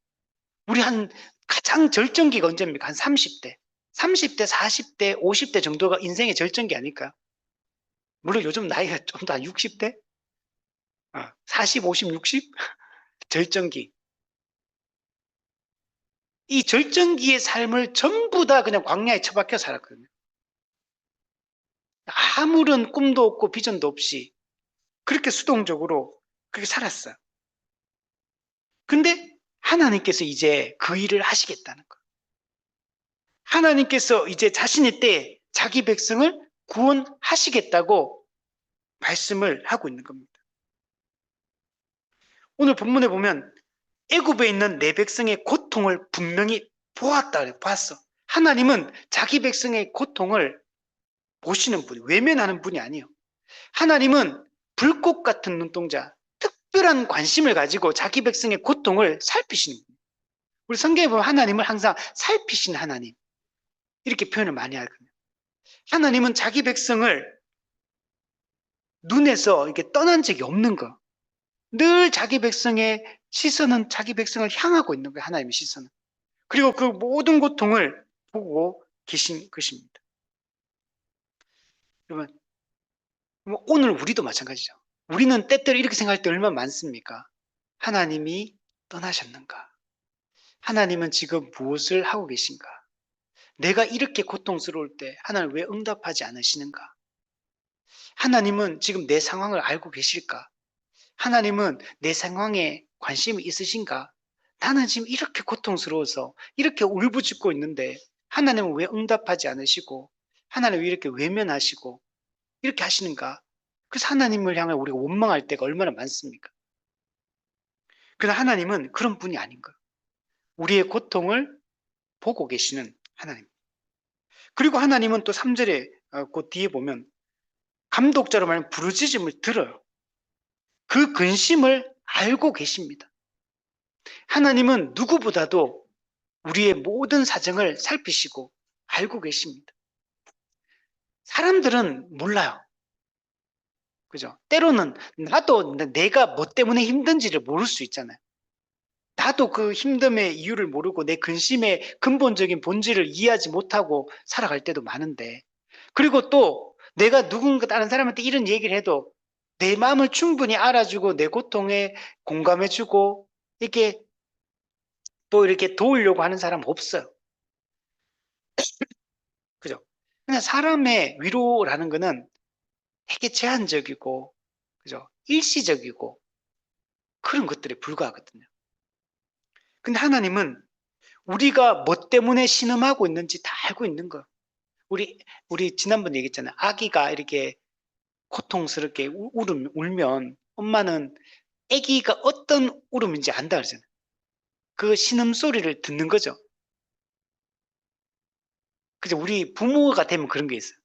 우리 한 가장 절정기가 언제입니까? 한 30대. 30대, 40대, 50대 정도가 인생의 절정기 아닐까요? 물론 요즘 나이가 좀 더 60대? 40, 50, 60? 절정기. 이 절정기의 삶을 전부 다 그냥 광야에 처박혀 살았거든요. 아무런 꿈도 없고 비전도 없이 그렇게 수동적으로 그렇게 살았어요. 근데 하나님께서 이제 그 일을 하시겠다는 거예요. 하나님께서 이제 자신의 때에 자기 백성을 구원하시겠다고 말씀을 하고 있는 겁니다. 오늘 본문에 보면 애굽에 있는 내 백성의 고통을 분명히 봤어. 하나님은 자기 백성의 고통을 보시는 분이, 외면하는 분이 아니에요. 하나님은 불꽃 같은 눈동자, 특별한 관심을 가지고 자기 백성의 고통을 살피시는 분이에요. 우리 성경에 보면 하나님을 항상 살피신 하나님, 이렇게 표현을 많이 하거든요. 하나님은 자기 백성을 눈에서 이렇게 떠난 적이 없는 거. 늘 자기 백성의 시선은 자기 백성을 향하고 있는 거예요. 하나님의 시선은. 그리고 그 모든 고통을 보고 계신 것입니다. 여러분, 오늘 우리도 마찬가지죠. 우리는 때때로 이렇게 생각할 때 얼마나 많습니까? 하나님이 떠나셨는가? 하나님은 지금 무엇을 하고 계신가? 내가 이렇게 고통스러울 때 하나님 왜 응답하지 않으시는가? 하나님은 지금 내 상황을 알고 계실까? 하나님은 내 상황에 관심이 있으신가? 나는 지금 이렇게 고통스러워서 이렇게 울부짖고 있는데 하나님은 왜 응답하지 않으시고 하나님은 왜 이렇게 외면하시고 이렇게 하시는가? 그래서 하나님을 향해 우리가 원망할 때가 얼마나 많습니까? 그러나 하나님은 그런 분이 아닌 거예요. 우리의 고통을 보고 계시는 하나님. 그리고 하나님은 또 3절에 그 뒤에 보면 감독자로 말하면 부르짖음을 들어요. 그 근심을 알고 계십니다. 하나님은 누구보다도 우리의 모든 사정을 살피시고 알고 계십니다. 사람들은 몰라요. 그죠? 때로는 나도 내가 뭐 때문에 힘든지를 모를 수 있잖아요. 나도 그 힘듦의 이유를 모르고 내 근심의 근본적인 본질을 이해하지 못하고 살아갈 때도 많은데, 그리고 또 내가 누군가 다른 사람한테 이런 얘기를 해도 내 마음을 충분히 알아주고 내 고통에 공감해주고 이렇게 또 이렇게 도우려고 하는 사람은 없어요. 그죠? 그냥 사람의 위로라는 거는 되게 제한적이고, 그죠? 일시적이고 그런 것들에 불과하거든요. 근데 하나님은 우리가 뭐 때문에 신음하고 있는지 다 알고 있는 거예요. 우리 지난번에 얘기했잖아요. 아기가 이렇게 고통스럽게 울면 엄마는 아기가 어떤 울음인지 안다 그러잖아요. 그 신음소리를 듣는 거죠. 그죠? 우리 부모가 되면 그런 게 있어요.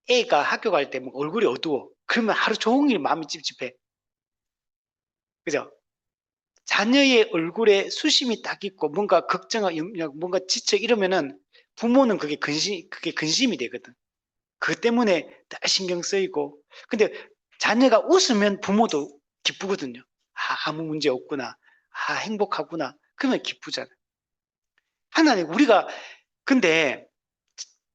애가 학교 갈 때 뭐 얼굴이 어두워. 그러면 하루 종일 마음이 찝찝해. 그죠? 자녀의 얼굴에 수심이 딱 있고 뭔가 걱정하고 뭔가 지쳐 이러면은 부모는 그게 근심이 되거든. 그 때문에 다 신경 쓰이고. 근데 자녀가 웃으면 부모도 기쁘거든요. 아무 문제 없구나. 행복하구나. 그러면 기쁘잖아요. 하나님, 근데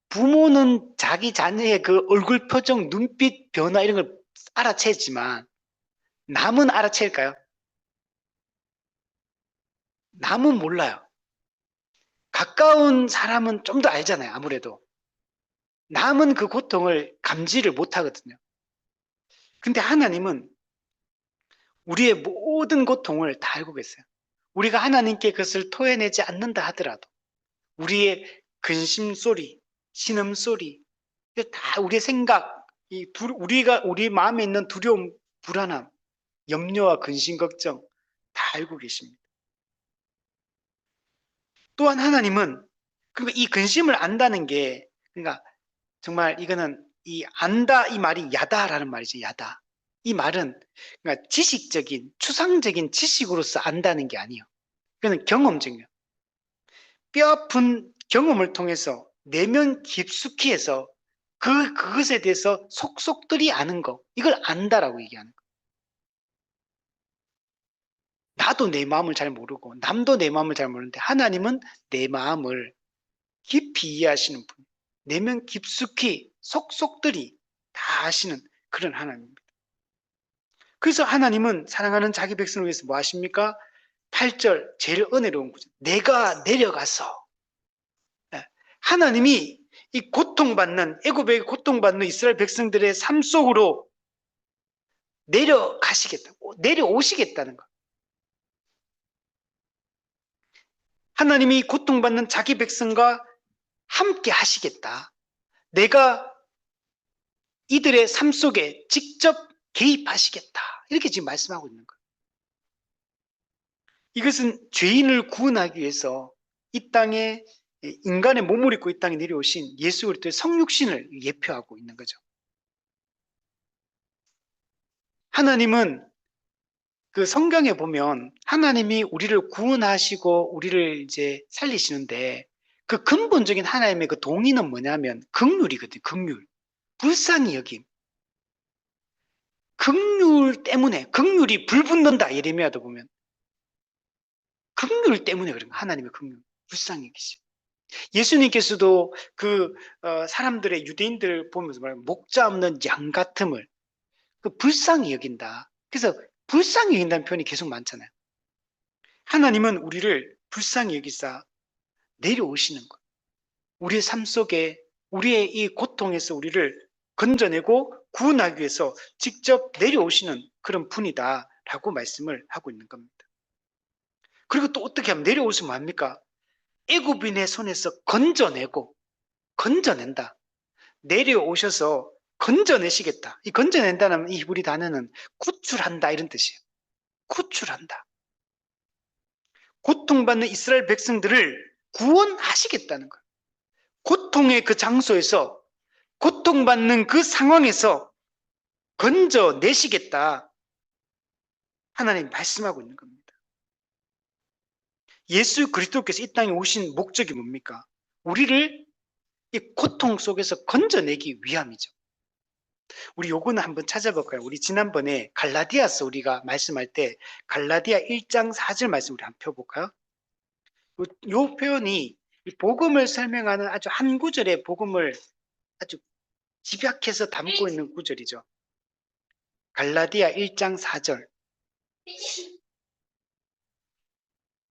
부모는 자기 자녀의 그 얼굴 표정, 눈빛 변화 이런 걸 알아채지만 남은 알아챌까요? 남은 몰라요. 가까운 사람은 좀 더 알잖아요, 아무래도. 남은 그 고통을 감지를 못 하거든요. 근데 하나님은 우리의 모든 고통을 다 알고 계세요. 우리가 하나님께 그것을 토해내지 않는다 하더라도 우리의 근심 소리, 신음 소리, 다 우리의 생각, 우리 마음에 있는 두려움, 불안함, 염려와 근심, 걱정 다 알고 계십니다. 또한 하나님은 그리고 이 근심을 안다는 게 그러니까 정말 이거는 이 안다 이 말이 야다라는 말이죠. 야다. 이 말은 그러니까 지식적인 추상적인 지식으로서 안다는 게 아니에요. 이거는 경험적이에요. 뼈아픈 경험을 통해서 내면 깊숙이 해서 그것에 대해서 속속들이 아는 거 이걸 안다라고 얘기하는 거. 나도 내 마음을 잘 모르고 남도 내 마음을 잘 모르는데 하나님은 내 마음을 깊이 이해하시는 분, 내면 깊숙이 속속들이 다 아시는 그런 하나님입니다. 그래서 하나님은 사랑하는 자기 백성을 위해서 뭐 하십니까? 8절 제일 은혜로운 구절. 내가 내려가서 하나님이 이 고통받는 애굽의 고통받는 이스라엘 백성들의 삶 속으로 내려오시겠다는 거. 하나님이 고통받는 자기 백성과 함께 하시겠다. 내가 이들의 삶 속에 직접 개입하시겠다. 이렇게 지금 말씀하고 있는 거예요. 이것은 죄인을 구원하기 위해서 이 땅에 인간의 몸을 입고 이 땅에 내려오신 예수 그리스도의 성육신을 예표하고 있는 거죠. 하나님은 그 성경에 보면 하나님이 우리를 구원하시고 우리를 이제 살리시는데 그 근본적인 하나님의 그 동의는 뭐냐면 긍휼이거든요. 긍휼. 불쌍히 여김. 긍휼 때문에 긍휼이 불붙는다. 예레미야도 보면 긍휼 때문에 그런 거예요. 하나님의 긍휼. 불쌍히 여기시. 예수님께서도 사람들의 유대인들 보면서 말하는 목자 없는 양 같음을 불쌍히 여긴다. 그래서 불쌍히 여긴다는 표현이 계속 많잖아요. 하나님은 우리를 불쌍히 여기사 내려오시는 것. 우리의 삶 속에 우리의 이 고통에서 우리를 건져내고 구원하기 위해서 직접 내려오시는 그런 분이다라고 말씀을 하고 있는 겁니다. 그리고 또 어떻게 하면 내려오시면 합니까? 애굽인의 손에서 건져낸다. 내려오셔서 건져내시겠다. 이 건져낸다는 이 히브리 단어는 구출한다 이런 뜻이에요. 구출한다. 고통받는 이스라엘 백성들을 구원하시겠다는 거예요. 고통의 그 장소에서, 고통받는 그 상황에서 건져내시겠다. 하나님 말씀하고 있는 겁니다. 예수 그리스도께서 이 땅에 오신 목적이 뭡니까? 우리를 이 고통 속에서 건져내기 위함이죠. 우리 요거는 한번 찾아볼까요? 우리 지난번에 갈라디아서 우리가 말씀할 때 갈라디아 1장 4절 말씀 우리 한번 펴볼까요? 요 표현이 이 복음을 설명하는 아주 한 구절의 복음을 아주 집약해서 담고 있는 구절이죠. 갈라디아 1장 4절.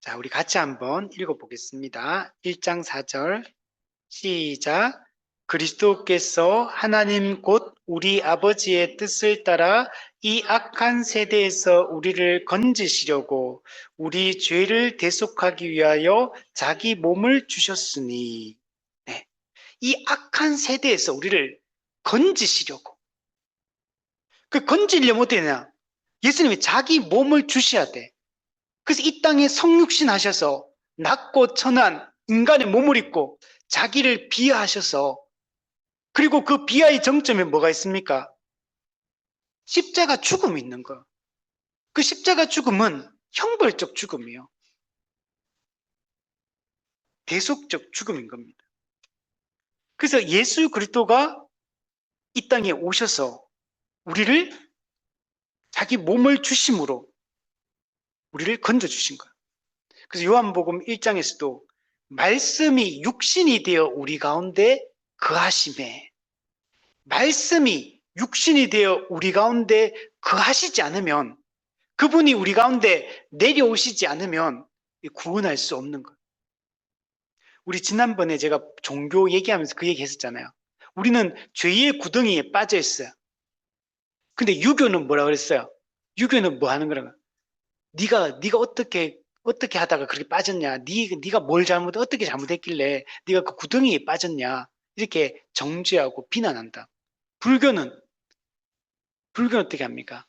자, 우리 같이 한번 읽어보겠습니다. 1장 4절 시작. 그리스도께서 하나님 곧 우리 아버지의 뜻을 따라 이 악한 세대에서 우리를 건지시려고 우리 죄를 대속하기 위하여 자기 몸을 주셨으니, 네. 이 악한 세대에서 우리를 건지시려고. 그 건지려면 어떻게 되냐? 예수님이 자기 몸을 주셔야 돼. 그래서 이 땅에 성육신 하셔서 낮고 천한 인간의 몸을 입고 자기를 비하하셔서, 그리고 그 비하의 정점에 뭐가 있습니까? 십자가 죽음이 있는 거. 그 십자가 죽음은 형벌적 죽음이에요. 대속적 죽음인 겁니다. 그래서 예수 그리스도가 이 땅에 오셔서 우리를 자기 몸을 주심으로 우리를 건져주신 거예요. 그래서 요한복음 1장에서도 말씀이 육신이 되어 우리 가운데 거하심에, 말씀이 육신이 되어 우리 가운데 거하시지 않으면, 그분이 우리 가운데 내려오시지 않으면 구원할 수 없는 거예요. 우리 지난번에 제가 종교 얘기하면서 그 얘기 했었잖아요. 우리는 죄의 구덩이에 빠져 있어요. 근데 유교는 뭐라 그랬어요? 유교는 뭐 하는 거라고? 네가 어떻게 하다가 그렇게 빠졌냐? 네가 뭘 어떻게 잘못했길래 네가 그 구덩이에 빠졌냐? 이렇게 정죄하고 비난한다. 불교는 어떻게 합니까?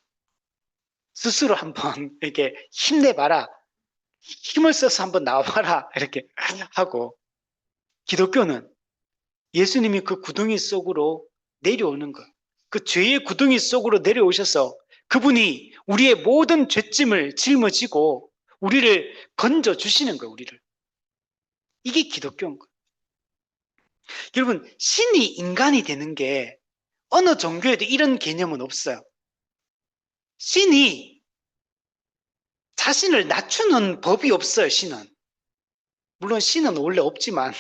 스스로 한번 이렇게 힘내봐라. 힘을 써서 한번 나와봐라. 이렇게 하고, 기독교는 예수님이 그 구덩이 속으로 내려오는 것. 그 죄의 구덩이 속으로 내려오셔서 그분이 우리의 모든 죄짐을 짊어지고 우리를 건져주시는 거예요, 우리를. 이게 기독교인 거예요. 여러분, 신이 인간이 되는 게 어느 종교에도 이런 개념은 없어요. 신이 자신을 낮추는 법이 없어요, 신은. 물론 신은 원래 없지만,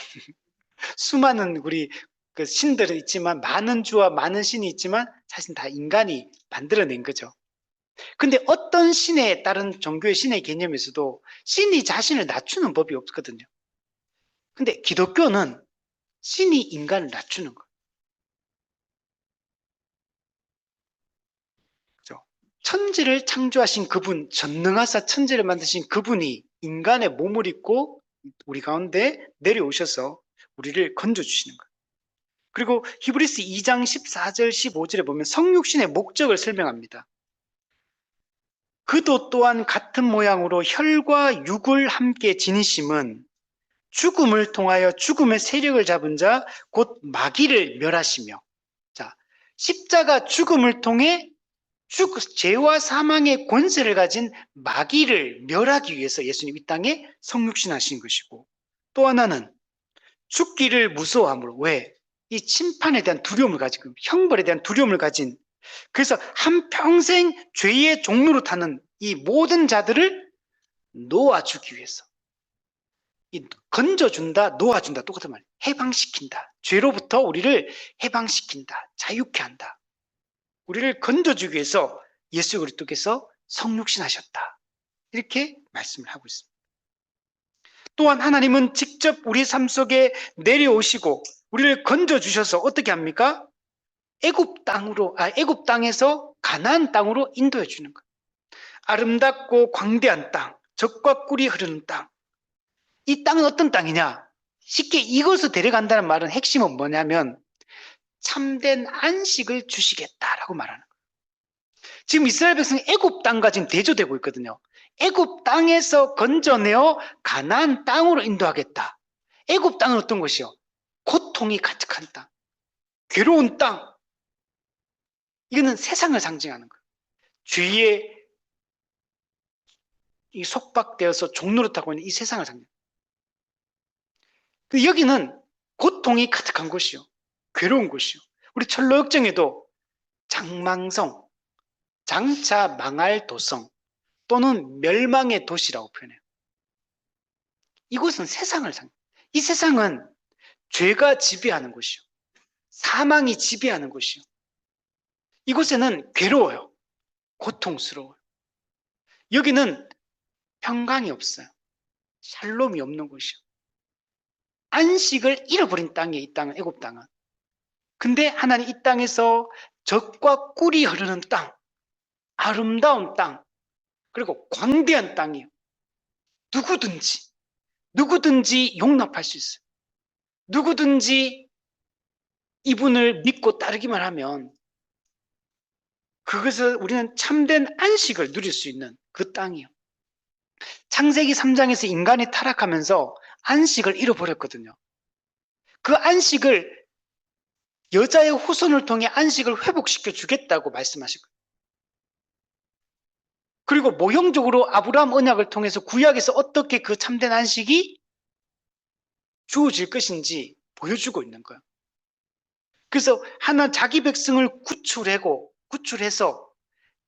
수많은 우리 그 신들은 있지만, 많은 주와 많은 신이 있지만, 사실 다 인간이 만들어낸 거죠. 근데 어떤 신에 따른 종교의 신의 개념에서도 신이 자신을 낮추는 법이 없거든요. 근데 기독교는 신이 인간을 낮추는 거예요. 그죠? 천지를 창조하신 그분, 전능하사 천지를 만드신 그분이 인간의 몸을 입고 우리 가운데 내려오셔서 우리를 건져주시는 거예요. 그리고 히브리서 2장 14절 15절에 보면 성육신의 목적을 설명합니다. 그도 또한 같은 모양으로 혈과 육을 함께 지니심은 죽음을 통하여 죽음의 세력을 잡은 자 곧 마귀를 멸하시며, 자, 십자가 죽음을 통해 죄와 사망의 권세를 가진 마귀를 멸하기 위해서 예수님 이 땅에 성육신하신 것이고, 또 하나는 죽기를 무서워함으로, 왜? 이 심판에 대한 두려움을 가지고, 형벌에 대한 두려움을 가진, 그래서 한평생 죄의 종로로 타는 이 모든 자들을 놓아주기 위해서, 건져준다, 놓아준다, 똑같은 말이에요. 해방시킨다. 죄로부터 우리를 해방시킨다. 자유케 한다. 우리를 건져주기 위해서 예수 그리스도께서 성육신하셨다. 이렇게 말씀을 하고 있습니다. 또한 하나님은 직접 우리 삶 속에 내려오시고 우리를 건져주셔서 어떻게 합니까? 애굽 땅에서 가나안 땅으로 인도해 주는 거예요. 아름답고 광대한 땅, 젖과 꿀이 흐르는 땅. 이 땅은 어떤 땅이냐? 쉽게 이것을 데려간다는 말은 핵심은 뭐냐면 참된 안식을 주시겠다라고 말하는 거예요. 지금 이스라엘 백성이 애굽 땅과 지금 대조되고 있거든요. 애굽 땅에서 건져내어 가나안 땅으로 인도하겠다. 애굽 땅은 어떤 곳이요? 고통이 가득한 땅, 괴로운 땅. 이거는 세상을 상징하는 거예요. 죄에 속박되어서 종노릇하고 있는 이 세상을 상징해요. 여기는 고통이 가득한 곳이요, 괴로운 곳이요. 우리 철로역정에도 장망성, 장차 망할 도성 또는 멸망의 도시라고 표현해요. 이곳은 세상을 상징해요. 이 세상은 죄가 지배하는 곳이요, 사망이 지배하는 곳이요. 이곳에는 괴로워요, 고통스러워요. 여기는 평강이 없어요, 샬롬이 없는 곳이요. 안식을 잃어버린 땅이에요, 이 땅은, 애굽 땅은. 근데 하나님 이 땅에서 젖과 꿀이 흐르는 땅, 아름다운 땅, 그리고 광대한 땅이에요. 누구든지 용납할 수 있어요. 누구든지 이분을 믿고 따르기만 하면 그것을 우리는 참된 안식을 누릴 수 있는 그 땅이에요. 창세기 3장에서 인간이 타락하면서 안식을 잃어버렸거든요. 그 안식을 여자의 후손을 통해 안식을 회복시켜 주겠다고 말씀하신 거예요. 그리고 모형적으로 아브라함 언약을 통해서 구약에서 어떻게 그 참된 안식이 주어질 것인지 보여주고 있는 거예요. 그래서 하나 자기 백성을 구출해서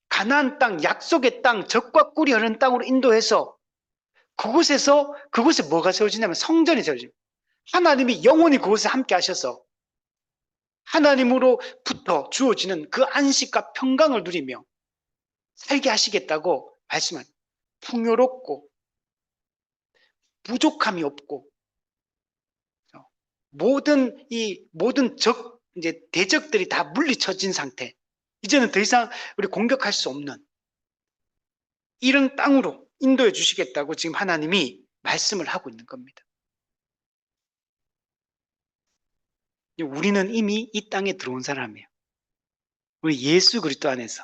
가나안 땅, 약속의 땅, 젖과 꿀이 흐르는 땅으로 인도해서 그곳에 뭐가 세워지냐면 성전이 세워집니다. 하나님이 영원히 그곳에 함께 하셔서 하나님으로부터 주어지는 그 안식과 평강을 누리며 살게 하시겠다고 말씀합니다. 풍요롭고 부족함이 없고 모든 이제 대적들이 다 물리쳐진 상태. 이제는 더 이상 우리 공격할 수 없는 이런 땅으로 인도해 주시겠다고 지금 하나님이 말씀을 하고 있는 겁니다. 우리는 이미 이 땅에 들어온 사람이에요. 우리 예수 그리스도 안에서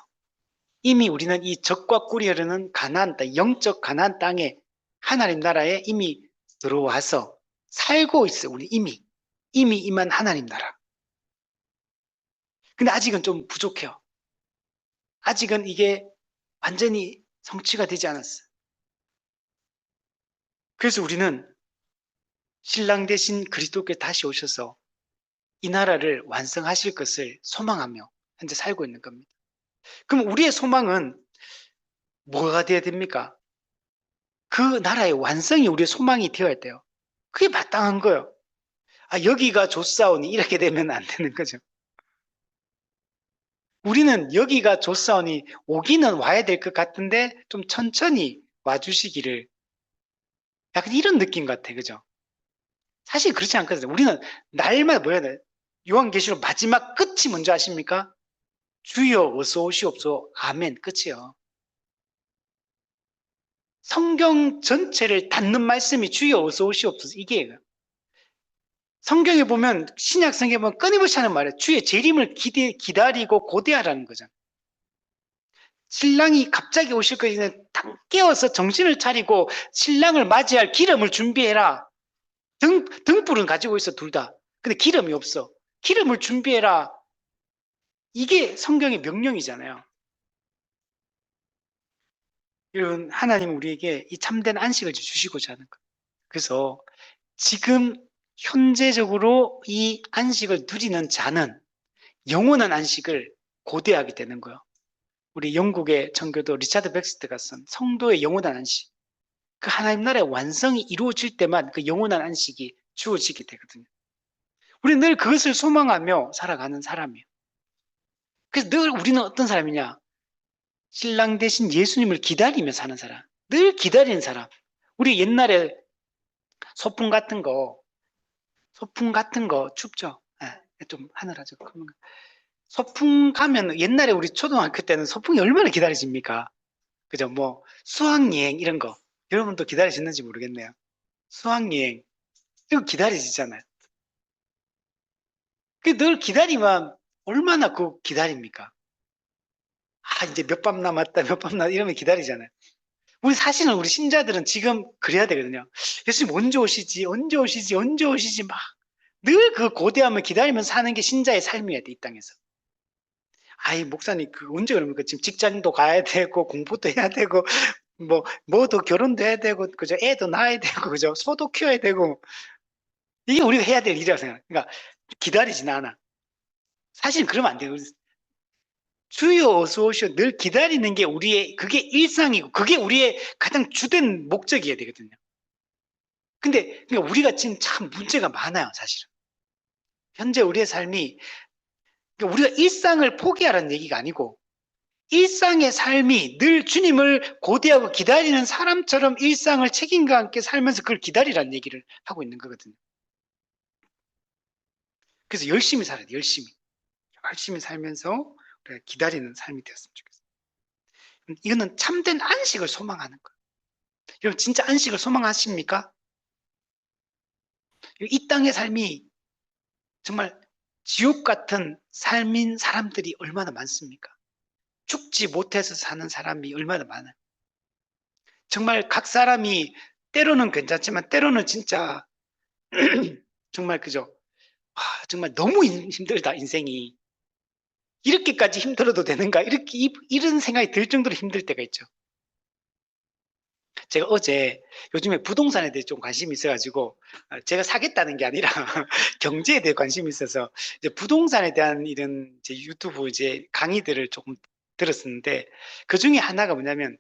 이미 우리는 이 젖과 꿀이 흐르는 가나안 땅, 영적 가나안 땅에 하나님 나라에 이미 들어와서 살고 있어요. 우리 이미 임한 하나님 나라. 근데 아직은 좀 부족해요. 아직은 이게 완전히 성취가 되지 않았어요. 그래서 우리는 신랑 대신 그리스도께 다시 오셔서 이 나라를 완성하실 것을 소망하며 현재 살고 있는 겁니다. 그럼 우리의 소망은 뭐가 되어야 됩니까? 그 나라의 완성이 우리의 소망이 되어야 돼요. 그게 마땅한 거예요. 여기가 좋사오니 이렇게 되면 안 되는 거죠. 우리는 여기가 좋사오니 오기는 와야 될 것 같은데 좀 천천히 와주시기를, 약간 이런 느낌 같아, 그죠? 사실 그렇지 않거든요. 우리는 날마다 뭐야 돼? 요한계시록 마지막 끝이 뭔지 아십니까? 주여 어서 오시옵소서, 아멘, 끝이요. 성경 전체를 닫는 말씀이 주여 어서 오시옵소서, 이게 성경에 보면, 신약 성경에 보면 끊임없이 하는 말이에요. 주의 재림을 기다리고 고대하라는 거죠. 신랑이 갑자기 오실 것이는 당 깨어서 정신을 차리고 신랑을 맞이할 기름을 준비해라. 등불은 가지고 있어, 둘 다. 근데 기름이 없어. 기름을 준비해라. 이게 성경의 명령이잖아요. 여러분, 하나님은 우리에게 이 참된 안식을 주시고자 하는 거예요. 그래서 지금 현재적으로 이 안식을 누리는 자는 영원한 안식을 고대하게 되는 거예요. 우리 영국의 청교도 리차드 백스트가 쓴 성도의 영원한 안식. 그 하나님 나라의 완성이 이루어질 때만 그 영원한 안식이 주어지게 되거든요. 우리는 늘 그것을 소망하며 살아가는 사람이에요. 그래서 늘 우리는 어떤 사람이냐? 신랑 대신 예수님을 기다리며 사는 사람. 늘 기다리는 사람. 우리 옛날에 소풍 같은 거 춥죠? 예, 좀 하늘하죠. 소풍 가면 옛날에 우리 초등학교 때는 소풍이 얼마나 기다려집니까? 그죠? 뭐 수학여행 이런 거 여러분도 기다리셨는지 모르겠네요. 수학여행 이거 기다리시잖아요. 그 늘 기다리면 얼마나 그 기다립니까? 이제 몇 밤 남았다, 몇 밤 남았다 이러면 기다리잖아요. 우리 신자들은 지금 그래야 되거든요. 예수님 언제 오시지, 언제 오시지, 언제 오시지 막 늘 그 고대함을 기다리면서 사는 게 신자의 삶이어야 돼, 이 땅에서. 목사님, 그 언제 그럽니까? 지금 직장도 가야 되고, 공부도 해야 되고, 뭐도 결혼도 해야 되고, 그죠? 애도 낳아야 되고, 그죠? 소도 키워야 되고. 이게 우리가 해야 될 일이라고 생각해요. 그러니까 기다리진 않아. 사실 그러면 안 돼요. 주여 어서 오시오. 늘 기다리는 게 그게 일상이고, 그게 우리의 가장 주된 목적이어야 되거든요. 근데 그러니까 우리가 지금 참 문제가 많아요, 사실은. 현재 우리의 삶이, 그러니까 우리가 일상을 포기하라는 얘기가 아니고, 일상의 삶이 늘 주님을 고대하고 기다리는 사람처럼 일상을 책임과 함께 살면서 그걸 기다리라는 얘기를 하고 있는 거거든요. 그래서 열심히 살아야 돼, 열심히. 열심히 살면서 우리가 기다리는 삶이 되었으면 좋겠어요. 이거는 참된 안식을 소망하는 거예요. 여러분, 진짜 안식을 소망하십니까? 이 땅의 삶이 정말 지옥 같은 삶인 사람들이 얼마나 많습니까? 죽지 못해서 사는 사람이 얼마나 많아요. 정말 각 사람이 때로는 괜찮지만 때로는 진짜 정말 그죠? 정말 너무 힘들다, 인생이. 이렇게까지 힘들어도 되는가? 이런 생각이 들 정도로 힘들 때가 있죠. 제가 어제 요즘에 부동산에 대해 좀 관심이 있어가지고, 제가 사겠다는 게 아니라 경제에 대해 관심이 있어서 이제 부동산에 대한 이런 이제 유튜브 이제 강의들을 조금 들었었는데, 그 중에 하나가 뭐냐면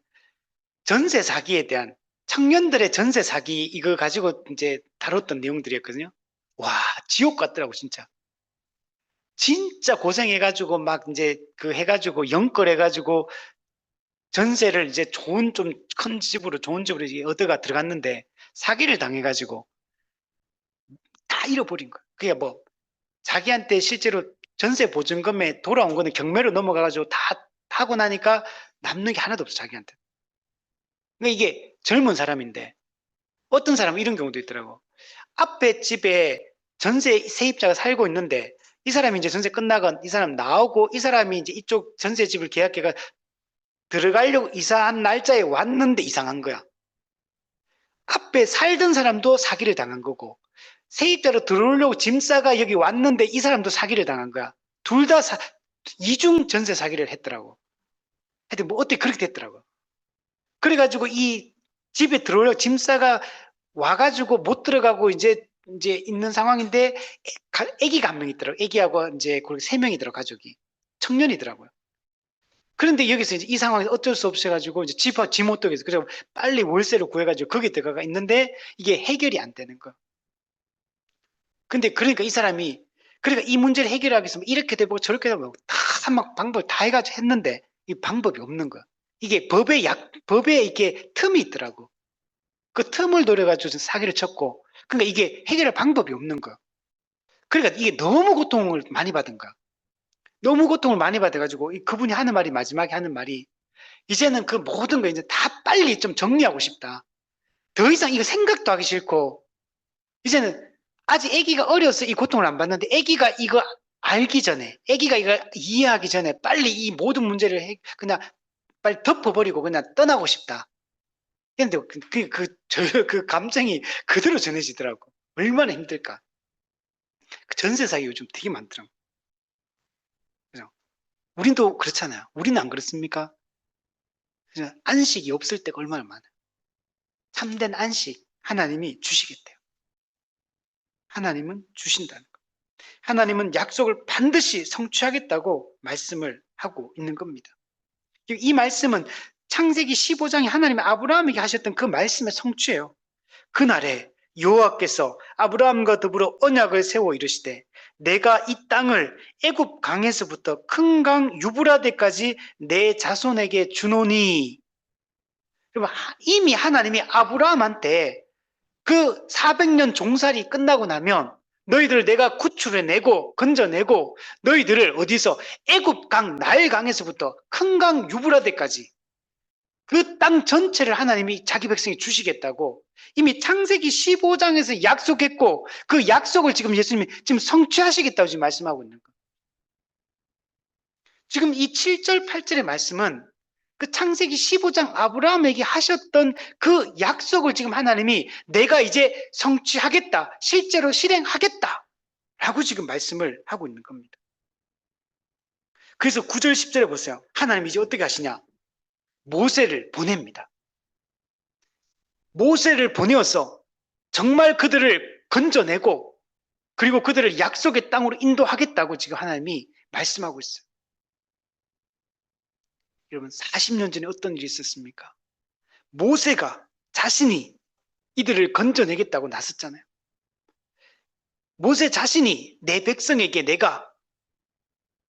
전세 사기에 대한, 청년들의 전세 사기 이거 가지고 이제 다뤘던 내용들이었거든요. 와, 지옥 같더라고, 진짜. 진짜 고생해가지고 막 이제 그 해가지고 영끌해가지고 전세를 이제 좋은 좀 큰 집으로 좋은 집으로 얻어가 들어갔는데 사기를 당해가지고 다 잃어버린 거야. 그게 뭐 자기한테 실제로 전세 보증금에 돌아온 거는 경매로 넘어가가지고 다 하고 나니까 남는 게 하나도 없어, 자기한테. 그러니까 이게 젊은 사람인데 어떤 사람은 이런 경우도 있더라고. 앞에 집에 전세 세입자가 살고 있는데 이 사람이 이제 전세 끝나건 이 사람 나오고 이 사람이 이제 이쪽 전세집을 계약해가 들어가려고 이사한 날짜에 왔는데 이상한 거야. 앞에 살던 사람도 사기를 당한 거고 세입자로 들어오려고 짐 싸가 여기 왔는데 이 사람도 사기를 당한 거야. 둘 다 이중 전세 사기를 했더라고. 하여튼 뭐 어떻게 그렇게 됐더라고. 그래가지고 이 집에 들어오려고 짐 싸가 와가지고 못 들어가고 이제 있는 상황인데 애기가 한 명 있더라고. 애기하고 이제 그렇게 세 명이더라고, 가족이. 청년이더라고요. 그런데 여기서 이제 이 상황에서 어쩔 수 없어가지고 이제 집 못 들어가서 그래서 빨리 월세를 구해가지고 거기 들어가 있는데 이게 해결이 안 되는 거. 근데 그러니까 이 사람이 그러니까 이 문제를 해결하기 위해서 이렇게 되고 저렇게 되고 다 방법 다 해가지고 했는데 이 방법이 없는 거야. 이게 법에 이렇게 틈이 있더라고. 그 틈을 노려가지고 사기를 쳤고, 그러니까 이게 해결할 방법이 없는 거야. 그러니까 이게 너무 고통을 많이 받은 거야. 너무 고통을 많이 받아가지고 그분이 하는 말이 마지막에 하는 말이 이제는 그 모든 거 이제 다 빨리 좀 정리하고 싶다. 더 이상 이거 생각도 하기 싫고 이제는 아직 아기가 어려서 이 고통을 안 받는데 아기가 이거 알기 전에 아기가 이거 이해하기 전에 빨리 이 모든 문제를 그냥 빨리 덮어버리고 그냥 떠나고 싶다. 근데 그 감정이 그대로 전해지더라고. 얼마나 힘들까. 그 전세 사기 요즘 되게 많더라고. 그죠? 우린도 그렇잖아요. 우리는 안 그렇습니까? 그죠? 안식이 없을 때가 얼마나 많아요. 참된 안식 하나님이 주시겠대요. 하나님은 주신다는 거. 하나님은 약속을 반드시 성취하겠다고 말씀을 하고 있는 겁니다. 이 말씀은 창세기 15장이 하나님이 아브라함에게 하셨던 그 말씀의 성취예요. 그날에 여호와께서 아브라함과 더불어 언약을 세워 이르시되 내가 이 땅을 애굽 강에서부터 큰 강 유브라데까지 내 자손에게 주노니. 여러분, 이미 하나님이 아브라함한테 그 400년 종살이 끝나고 나면 너희들을 내가 구출해내고 건져내고 너희들을 어디서 애굽 강 나일강에서부터 큰 강 유브라데까지 그 땅 전체를 하나님이 자기 백성에 주시겠다고 이미 창세기 15장에서 약속했고 그 약속을 지금 예수님이 지금 성취하시겠다고 지금 말씀하고 있는 거예요. 지금 이 7절 8절의 말씀은 그 창세기 15장 아브라함에게 하셨던 그 약속을 지금 하나님이 내가 이제 성취하겠다, 실제로 실행하겠다 라고 지금 말씀을 하고 있는 겁니다. 그래서 9절 10절에 보세요. 하나님이 이제 어떻게 하시냐? 모세를 보냅니다. 모세를 보내어서 정말 그들을 건져내고 그리고 그들을 약속의 땅으로 인도하겠다고 지금 하나님이 말씀하고 있어요. 여러분, 40년 전에 어떤 일이 있었습니까? 모세가 자신이 이들을 건져내겠다고 나섰잖아요. 모세 자신이 내 백성에게 내가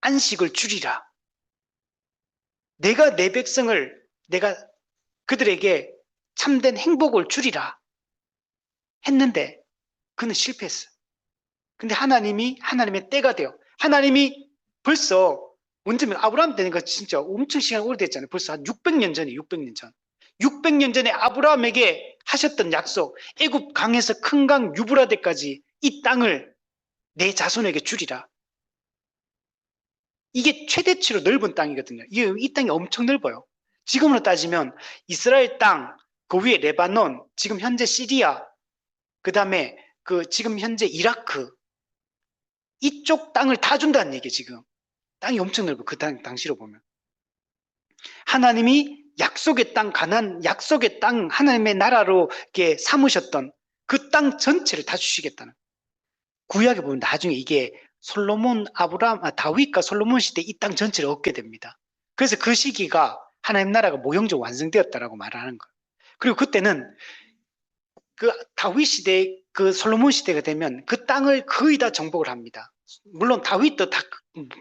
안식을 주리라. 내가 내 백성을 내가 그들에게 참된 행복을 주리라 했는데 그는 실패했어요. 근데 하나님의 때가 돼요. 하나님이 벌써 언제면 아브라함 때니까 진짜 엄청 시간이 오래됐잖아요. 벌써 한 600년 전이에요. 600년 전. 600년 전에 아브라함에게 하셨던 약속, 애굽 강에서 큰 강 유브라데까지 이 땅을 내 자손에게 주리라. 이게 최대치로 넓은 땅이거든요. 이 땅이 엄청 넓어요. 지금으로 따지면 이스라엘 땅, 그 위에 레바논, 지금 현재 시리아, 그 다음에 지금 현재 이라크, 이쪽 땅을 다 준다는 얘기예요, 지금. 땅이 엄청 넓어, 그 당시로 보면. 하나님이 약속의 땅, 약속의 땅, 하나님의 나라로 이렇게 삼으셨던 그 땅 전체를 다 주시겠다는. 구약에 보면 나중에 이게 다윗과 솔로몬 시대 이 땅 전체를 얻게 됩니다. 그래서 그 시기가 하나님 나라가 모형적으로 완성되었다라고 말하는 거예요. 그리고 그때는 그 다윗 시대, 그 솔로몬 시대가 되면 그 땅을 거의 다 정복을 합니다. 물론 다윗도 다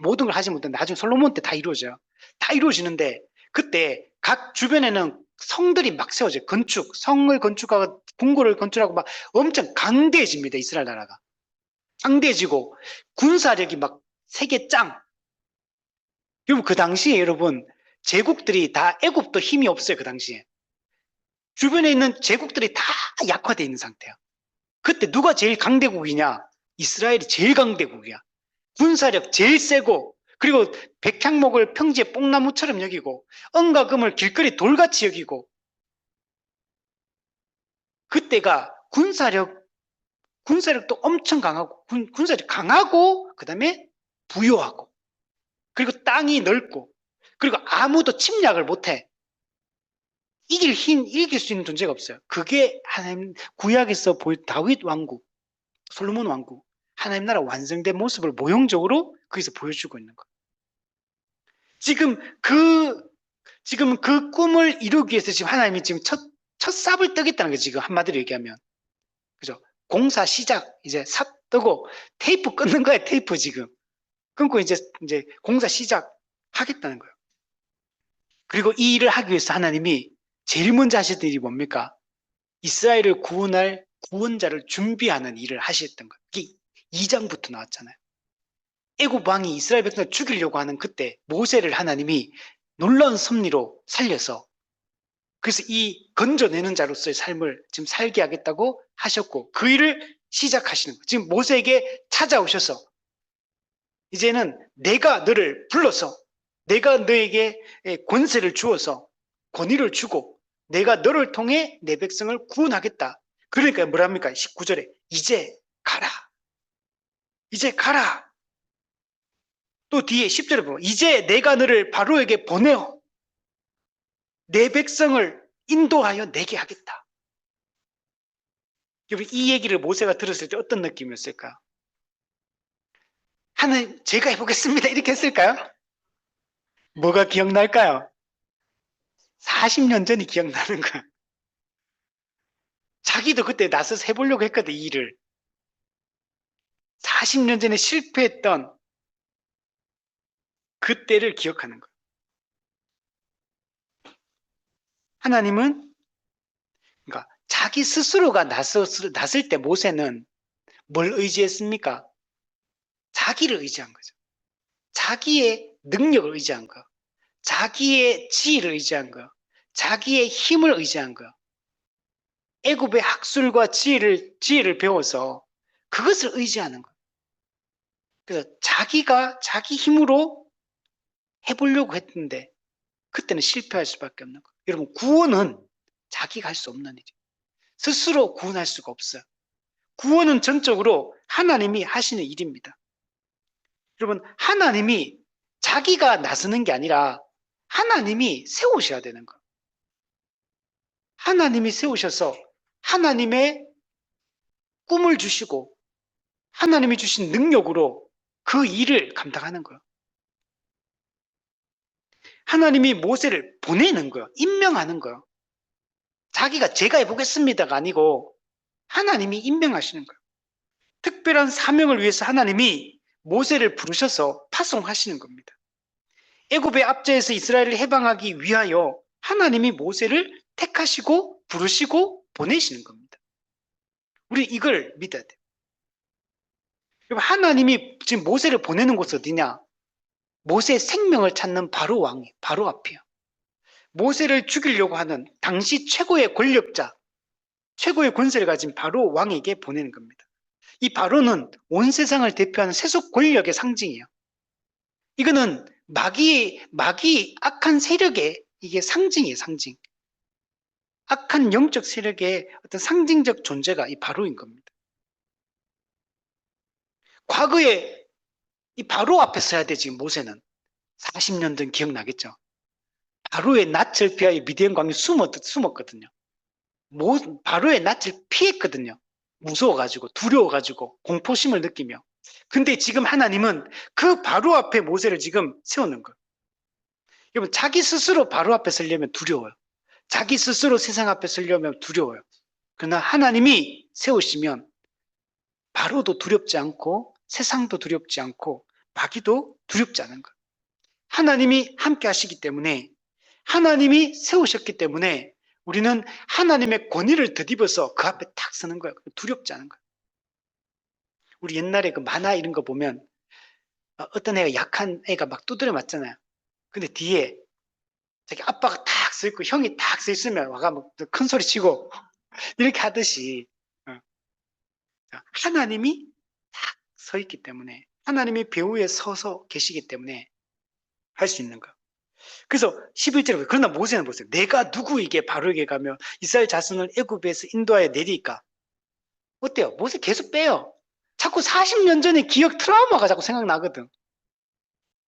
모든 걸 하지 못했는데 나중에 솔로몬 때 다 이루어져요. 다 이루어지는데 그때 각 주변에는 성들이 막 세워져요. 성을 건축하고 궁궐을 건축하고 막 엄청 강대해집니다. 이스라엘 나라가. 강대해지고 군사력이 막 세계 짱. 여러분, 그 당시에 여러분 제국들이 다 애굽도 힘이 없어요. 그 당시에. 주변에 있는 제국들이 다 약화되어 있는 상태야. 그때 누가 제일 강대국이냐? 이스라엘이 제일 강대국이야. 군사력 제일 세고 그리고 백향목을 평지의 뽕나무처럼 여기고 은과 금을 길거리 돌같이 여기고 그때가 군사력도 엄청 강하고 군사력 강하고 그 다음에 부유하고 그리고 땅이 넓고 그리고 아무도 침략을 못해. 이길 수 있는 존재가 없어요. 그게 하나님 구약에서 다윗 왕국, 솔로몬 왕국, 하나님 나라 완성된 모습을 모형적으로 거기서 보여주고 있는 거예요. 지금 그 꿈을 이루기 위해서 지금 하나님이 지금 첫 삽을 뜨겠다는 거예요. 지금 한마디로 얘기하면. 그죠? 공사 시작, 이제 삽 뜨고 테이프 끊는 거예요. 테이프 지금. 끊고 이제 공사 시작 하겠다는 거예요. 그리고 이 일을 하기 위해서 하나님이 제일 먼저 하셨던 일이 뭡니까? 이스라엘을 구원할 구원자를 준비하는 일을 하셨던 거예요. 그게 2장부터 나왔잖아요. 애굽 왕이 이스라엘 백성을 죽이려고 하는 그때 모세를 하나님이 놀라운 섭리로 살려서 그래서 이 건져내는 자로서의 삶을 지금 살게 하겠다고 하셨고 그 일을 시작하시는 거예요. 지금 모세에게 찾아오셔서 이제는 내가 너를 불러서 내가 너에게 권세를 주어서 권위를 주고 내가 너를 통해 내 백성을 구원하겠다. 그러니까 뭐랍니까? 19절에 이제 가라. 이제 가라. 또 뒤에 10절에 보면 이제 내가 너를 바로에게 보내어 내 백성을 인도하여 내게 하겠다. 여러분, 이 얘기를 모세가 들었을 때 어떤 느낌이었을까? 하나님, 제가 해보겠습니다. 이렇게 했을까요? 뭐가 기억날까요? 40년 전이 기억나는 거야. 자기도 그때 나서서 해보려고 했거든, 이 일을. 40년 전에 실패했던 그때를 기억하는 거야. 하나님은, 그러니까 자기 스스로가 나설 때 모세는 뭘 의지했습니까? 자기를 의지한 거죠. 자기의 능력을 의지한 거, 자기의 지혜를 의지한 거, 자기의 힘을 의지한 거. 애굽의 학술과 지혜를 배워서 그것을 의지하는 거. 그래서 자기가 자기 힘으로 해보려고 했는데 그때는 실패할 수밖에 없는 거. 여러분, 구원은 자기가 할 수 없는 일이에요. 스스로 구원할 수가 없어요. 구원은 전적으로 하나님이 하시는 일입니다. 여러분, 하나님이 자기가 나서는 게 아니라 하나님이 세우셔야 되는 거. 하나님이 세우셔서 하나님의 꿈을 주시고 하나님이 주신 능력으로 그 일을 감당하는 거예요. 하나님이 모세를 보내는 거예요. 임명하는 거예요. 자기가 제가 해보겠습니다가 아니고 하나님이 임명하시는 거예요. 특별한 사명을 위해서 하나님이 모세를 부르셔서 파송하시는 겁니다. 애굽의 압제에서 이스라엘을 해방하기 위하여 하나님이 모세를 택하시고 부르시고 보내시는 겁니다. 우리 이걸 믿어야 돼요. 하나님이 지금 모세를 보내는 곳이 어디냐? 모세의 생명을 찾는 바로 왕이 바로 앞이에요. 모세를 죽이려고 하는 당시 최고의 권력자, 최고의 권세를 가진 바로 왕에게 보내는 겁니다. 이 바로는 온 세상을 대표하는 세속 권력의 상징이에요. 이거는 마귀 악한 세력의 이게 상징이에요, 상징. 악한 영적 세력의 어떤 상징적 존재가 이 바로인 겁니다. 과거에 이 바로 앞에 서야 돼, 지금 모세는. 40년 전 기억나겠죠? 바로의 낯을 피하여 미디안 광에 숨었거든요. 바로의 낯을 피했거든요. 무서워가지고, 두려워가지고, 공포심을 느끼며. 근데 지금 하나님은 그 바로 앞에 모세를 지금 세우는 거예요. 여러분, 자기 스스로 바로 앞에 서려면 두려워요. 자기 스스로 세상 앞에 서려면 두려워요. 그러나 하나님이 세우시면 바로도 두렵지 않고 세상도 두렵지 않고 마귀도 두렵지 않은 거예요. 하나님이 함께 하시기 때문에 하나님이 세우셨기 때문에 우리는 하나님의 권위를 덧입어서 그 앞에 탁 서는 거예요. 두렵지 않은 거예요. 우리 옛날에 그 만화 이런 거 보면 어떤 애가 약한 애가 막 두드려 맞잖아요. 근데 뒤에 자기 아빠가 탁 서 있고 형이 탁 서 있으면 와가 막 큰 소리 치고 이렇게 하듯이 하나님이 탁 서 있기 때문에 하나님이 배후에 서서 계시기 때문에 할 수 있는 거예요. 그래서 11절에 그러나 모세는 보세요. 내가 누구에게 바로에게 가며 이스라엘 자손을 애굽에서 인도하여 내리까? 어때요? 모세 계속 빼요. 자꾸 40년 전의 기억 트라우마가 자꾸 생각나거든.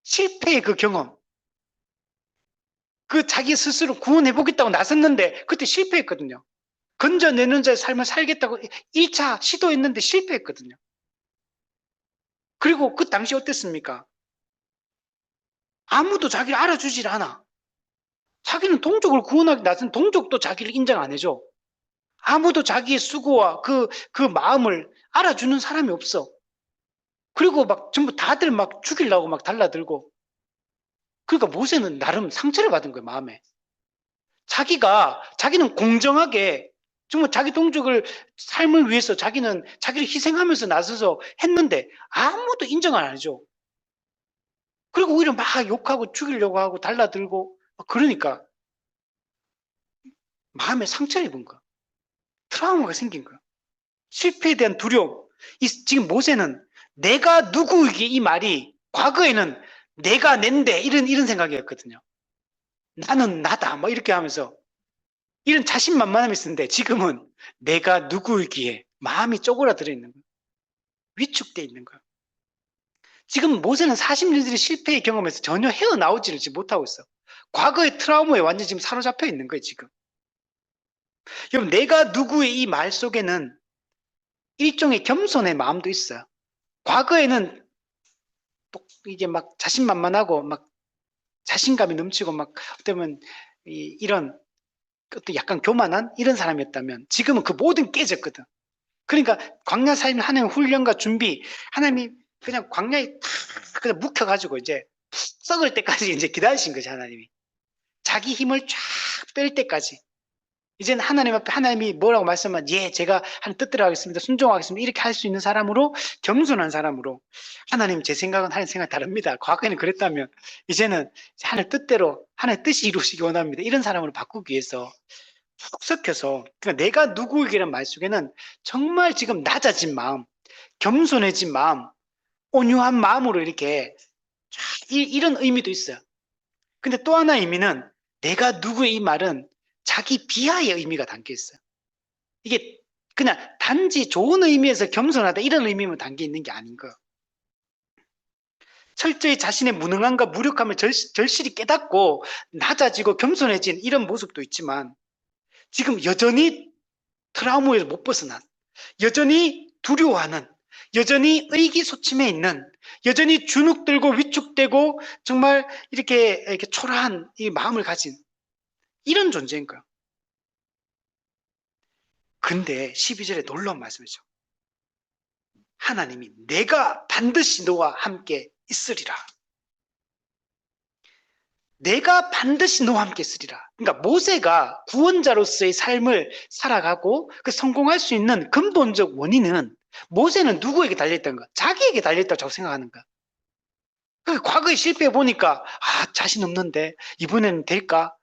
실패의 그 경험. 그 자기 스스로 구원해보겠다고 나섰는데 그때 실패했거든요. 건져내는 자의 삶을 살겠다고 1차 시도했는데 실패했거든요. 그리고 그 당시 어땠습니까? 아무도 자기를 알아주질 않아. 자기는 동족을 구원하기 나선 동족도 자기를 인정 안 해줘. 아무도 자기의 수고와 그 마음을 알아주는 사람이 없어. 그리고 막 전부 다들 막 죽이려고 막 달라들고. 그러니까 모세는 나름 상처를 받은 거예요, 마음에. 자기는 공정하게 정말 자기 동족을 삶을 위해서 자기는 자기를 희생하면서 나서서 했는데 아무도 인정을 안 해줘. 그리고 오히려 막 욕하고 죽이려고 하고 달라들고 그러니까 마음에 상처를 입은 거야. 트라우마가 생긴 거야. 실패에 대한 두려움. 지금 모세는 내가 누구에게 이 말이 과거에는 내가 낸데 이런 생각이었거든요. 나는 나다 뭐 이렇게 하면서 이런 자신만만함이 있었는데 지금은 내가 누구이기에 마음이 쪼그라들어 있는 거예요. 위축되어 있는 거예요. 지금 모세는 40년들의 실패의 경험에서 전혀 헤어나오지를 못하고 있어. 과거의 트라우마에 완전히 지금 사로잡혀 있는 거예요, 지금. 여러분, 내가 누구의 이 말 속에는 일종의 겸손의 마음도 있어요. 과거에는 또 이게 막 자신만만하고 막 자신감이 넘치고 막 어쩌면 이런 어떤 약간 교만한 이런 사람이었다면 지금은 그 모든 게 깨졌거든. 그러니까 광야 사임 하나님 훈련과 준비, 하나님이 그냥 광야에 탁 그냥 묵혀가지고 이제 푹 썩을 때까지 이제 기다리신 거지, 하나님이. 자기 힘을 쫙 뺄 때까지. 이제는 하나님 앞에 하나님이 뭐라고 말씀하면, 예, 제가 하나님 뜻대로 하겠습니다. 순종하겠습니다. 이렇게 할 수 있는 사람으로, 겸손한 사람으로. 하나님, 제 생각은 하나님 생각 다릅니다. 과거에는 그랬다면, 이제는 하나님 뜻대로, 하나님 뜻이 이루시기 원합니다. 이런 사람으로 바꾸기 위해서 푹 섞여서, 그러니까 내가 누구에게란 말 속에는 정말 지금 낮아진 마음, 겸손해진 마음, 온유한 마음으로 이렇게 이런 의미도 있어요. 근데 또 하나의 의미는 내가 누구의 이 말은 자기 비하의 의미가 담겨 있어요. 이게 그냥 단지 좋은 의미에서 겸손하다 이런 의미만 담겨 있는 게 아닌 거예요. 철저히 자신의 무능함과 무력함을 절실히 깨닫고 낮아지고 겸손해진 이런 모습도 있지만 지금 여전히 트라우마에서 못 벗어난, 여전히 두려워하는, 여전히 의기소침해 있는, 여전히 주눅들고 위축되고 정말 이렇게 초라한 이 마음을 가진 이런 존재인 거예요. 근데 12절에 놀라운 말씀이죠. 하나님이 내가 반드시 너와 함께 있으리라. 내가 반드시 너와 함께 있으리라. 그러니까 모세가 구원자로서의 삶을 살아가고 그 성공할 수 있는 근본적 원인은 모세는 누구에게 달려있다는 거야? 자기에게 달려있다고 자꾸 생각하는 거야. 과거에 실패해 보니까 자신 없는데 이번에는 될까?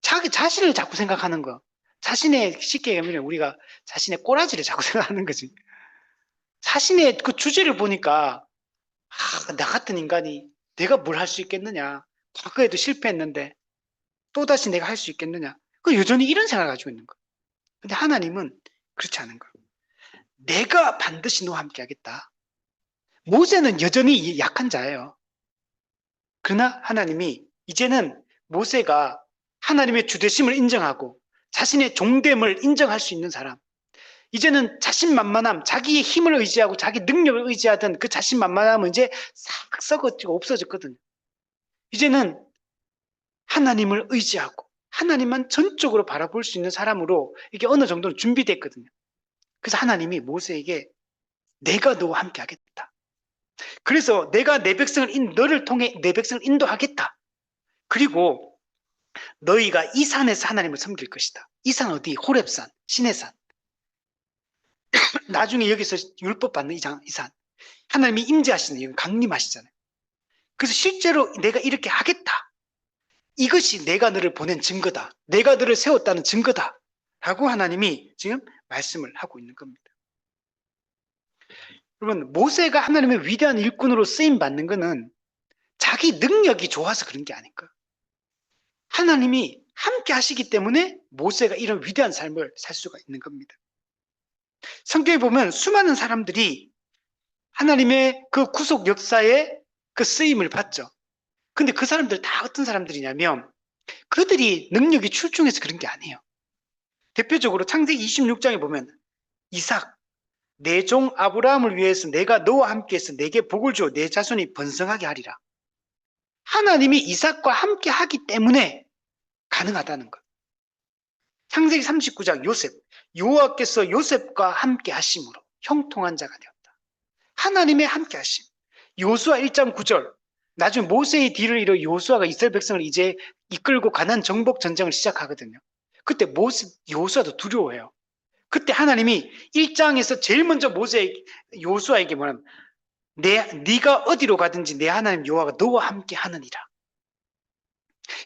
자기 자신을 자꾸 생각하는 거. 자신의 쉽게 얘기하면 우리가 자신의 꼬라지를 자꾸 생각하는 거지. 자신의 그 주제를 보니까 나 같은 인간이 내가 뭘 할 수 있겠느냐. 과거에도 실패했는데 또다시 내가 할 수 있겠느냐. 여전히 이런 생각을 가지고 있는 거야. 근데 하나님은 그렇지 않은 거야. 내가 반드시 너와 함께 하겠다. 모세는 여전히 약한 자예요. 그러나 하나님이 이제는 모세가 하나님의 주되심을 인정하고 자신의 종됨을 인정할 수 있는 사람, 이제는 자신만만함, 자기의 힘을 의지하고 자기 능력을 의지하던 그 자신만만함은 이제 싹 썩어지고 없어졌거든요. 이제는 하나님을 의지하고 하나님만 전적으로 바라볼 수 있는 사람으로 이게 어느 정도는 준비됐거든요. 그래서 하나님이 모세에게 내가 너와 함께 하겠다. 그래서 내가 내 백성을 너를 통해 내 백성을 인도하겠다. 그리고 너희가 이 산에서 하나님을 섬길 것이다. 이 산 어디? 호렙산, 시내산. 나중에 여기서 율법 받는 이 산. 하나님이 임재하시는 이건 강림하시잖아요. 그래서 실제로 내가 이렇게 하겠다. 이것이 내가 너를 보낸 증거다. 내가 너를 세웠다는 증거다. 라고 하나님이 지금 말씀을 하고 있는 겁니다. 여러분, 모세가 하나님의 위대한 일꾼으로 쓰임 받는 것은 자기 능력이 좋아서 그런 게 아닐까. 하나님이 함께 하시기 때문에 모세가 이런 위대한 삶을 살 수가 있는 겁니다. 성경에 보면 수많은 사람들이 하나님의 그 구속 역사에 그 쓰임을 받죠. 근데 그 사람들 다 어떤 사람들이냐면 그들이 능력이 출중해서 그런 게 아니에요. 대표적으로 창세기 26장에 보면 이삭, 내 종 아브라함을 위해서 내가 너와 함께해서 내게 복을 주어 내 자손이 번성하게 하리라. 하나님이 이삭과 함께 하기 때문에 가능하다는 것. 창세기 39장 요셉, 여호와께서 요셉과 함께 하심으로 형통한 자가 되었다. 하나님의 함께 하심. 요수아 1장 9절, 나중에 모세의 뒤를 이어 요수아가 이스라엘 백성을 이제 이끌고 가나안 정복 전쟁을 시작하거든요. 그때 요수아도 두려워해요. 그때 하나님이 1장에서 제일 먼저 요수아에게 뭐냐면 네가 어디로 가든지 내 하나님 여호와가 너와 함께 하느니라.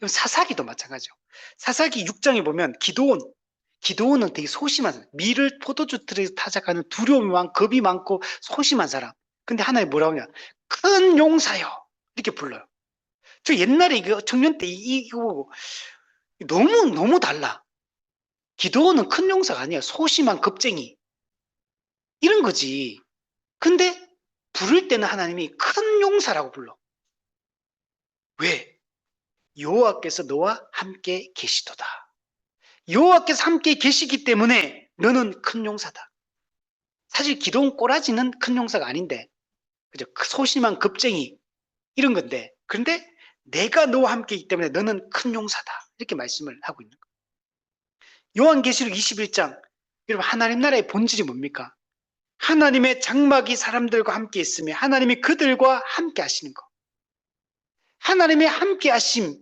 사사기도 마찬가지죠. 사사기 6장에 보면 기도원은 되게 소심한, 밀을 포도주 틀에 타작하는 두려움이 많고 겁이 많고 소심한 사람. 근데 하나님 뭐라고 하냐? 큰 용사여. 이렇게 불러요. 저 옛날에 이거 청년 때 이거 너무 달라. 기도원은 큰 용사가 아니야. 소심한 겁쟁이. 이런 거지. 근데 부를 때는 하나님이 큰 용사라고 불러. 왜? 여호와께서 너와 함께 계시도다. 여호와께서 함께 계시기 때문에 너는 큰 용사다. 사실 기도원 꼬라지는 큰 용사가 아닌데, 그죠? 소심한 겁쟁이 이런 건데, 그런데 내가 너와 함께 있기 때문에 너는 큰 용사다. 이렇게 말씀을 하고 있는 거예요. 요한계시록 21장, 여러분 하나님 나라의 본질이 뭡니까? 하나님의 장막이 사람들과 함께 있으며 하나님이 그들과 함께 하시는 거. 하나님의 함께 하심,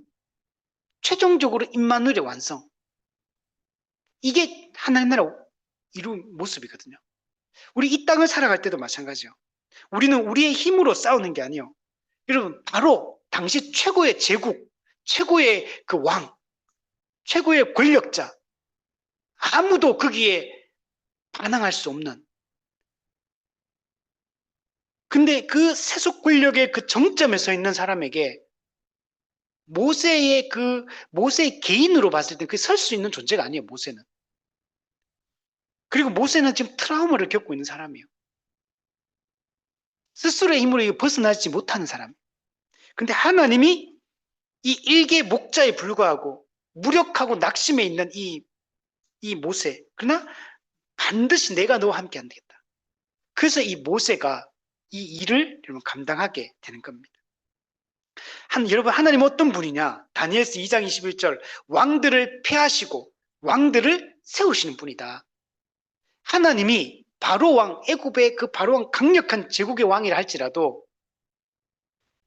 최종적으로 임마누엘의 완성. 이게 하나님 나라 이룬 모습이거든요. 우리 이 땅을 살아갈 때도 마찬가지요. 우리는 우리의 힘으로 싸우는 게 아니에요. 여러분, 바로 당시 최고의 제국, 최고의 그 왕, 최고의 권력자, 아무도 거기에 반항할 수 없는. 근데 그 세속 권력의 그 정점에 서 있는 사람에게 모세의 개인으로 봤을 때 그 설 수 있는 존재가 아니에요, 모세는. 그리고 모세는 지금 트라우마를 겪고 있는 사람이에요. 스스로의 힘으로 벗어나지 못하는 사람. 근데 하나님이 이 일개 목자에 불과하고 무력하고 낙심해 있는 이 모세. 그러나 반드시 내가 너와 함께 안 되겠다. 그래서 이 모세가 이 일을 여러분 감당하게 되는 겁니다. 여러분 하나님 어떤 분이냐? 다니엘서 2장 21절 왕들을 폐하시고 왕들을 세우시는 분이다. 하나님이 바로 왕, 애굽의 그 바로 왕, 강력한 제국의 왕이라 할지라도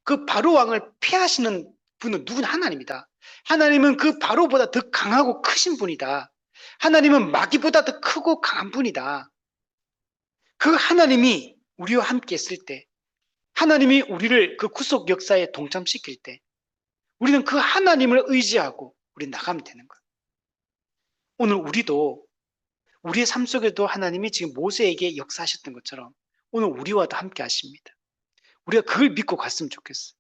그 바로 왕을 폐하시는 분은 누군 하나님이다. 하나님은 그 바로보다 더 강하고 크신 분이다. 하나님은 마귀보다 더 크고 강한 분이다. 그 하나님이 우리와 함께 있을 때, 하나님이 우리를 그 구속 역사에 동참시킬 때, 우리는 그 하나님을 의지하고 우리 나가면 되는 거예요. 오늘 우리도 우리의 삶 속에도 하나님이 지금 모세에게 역사하셨던 것처럼 오늘 우리와도 함께 하십니다. 우리가 그걸 믿고 갔으면 좋겠어요.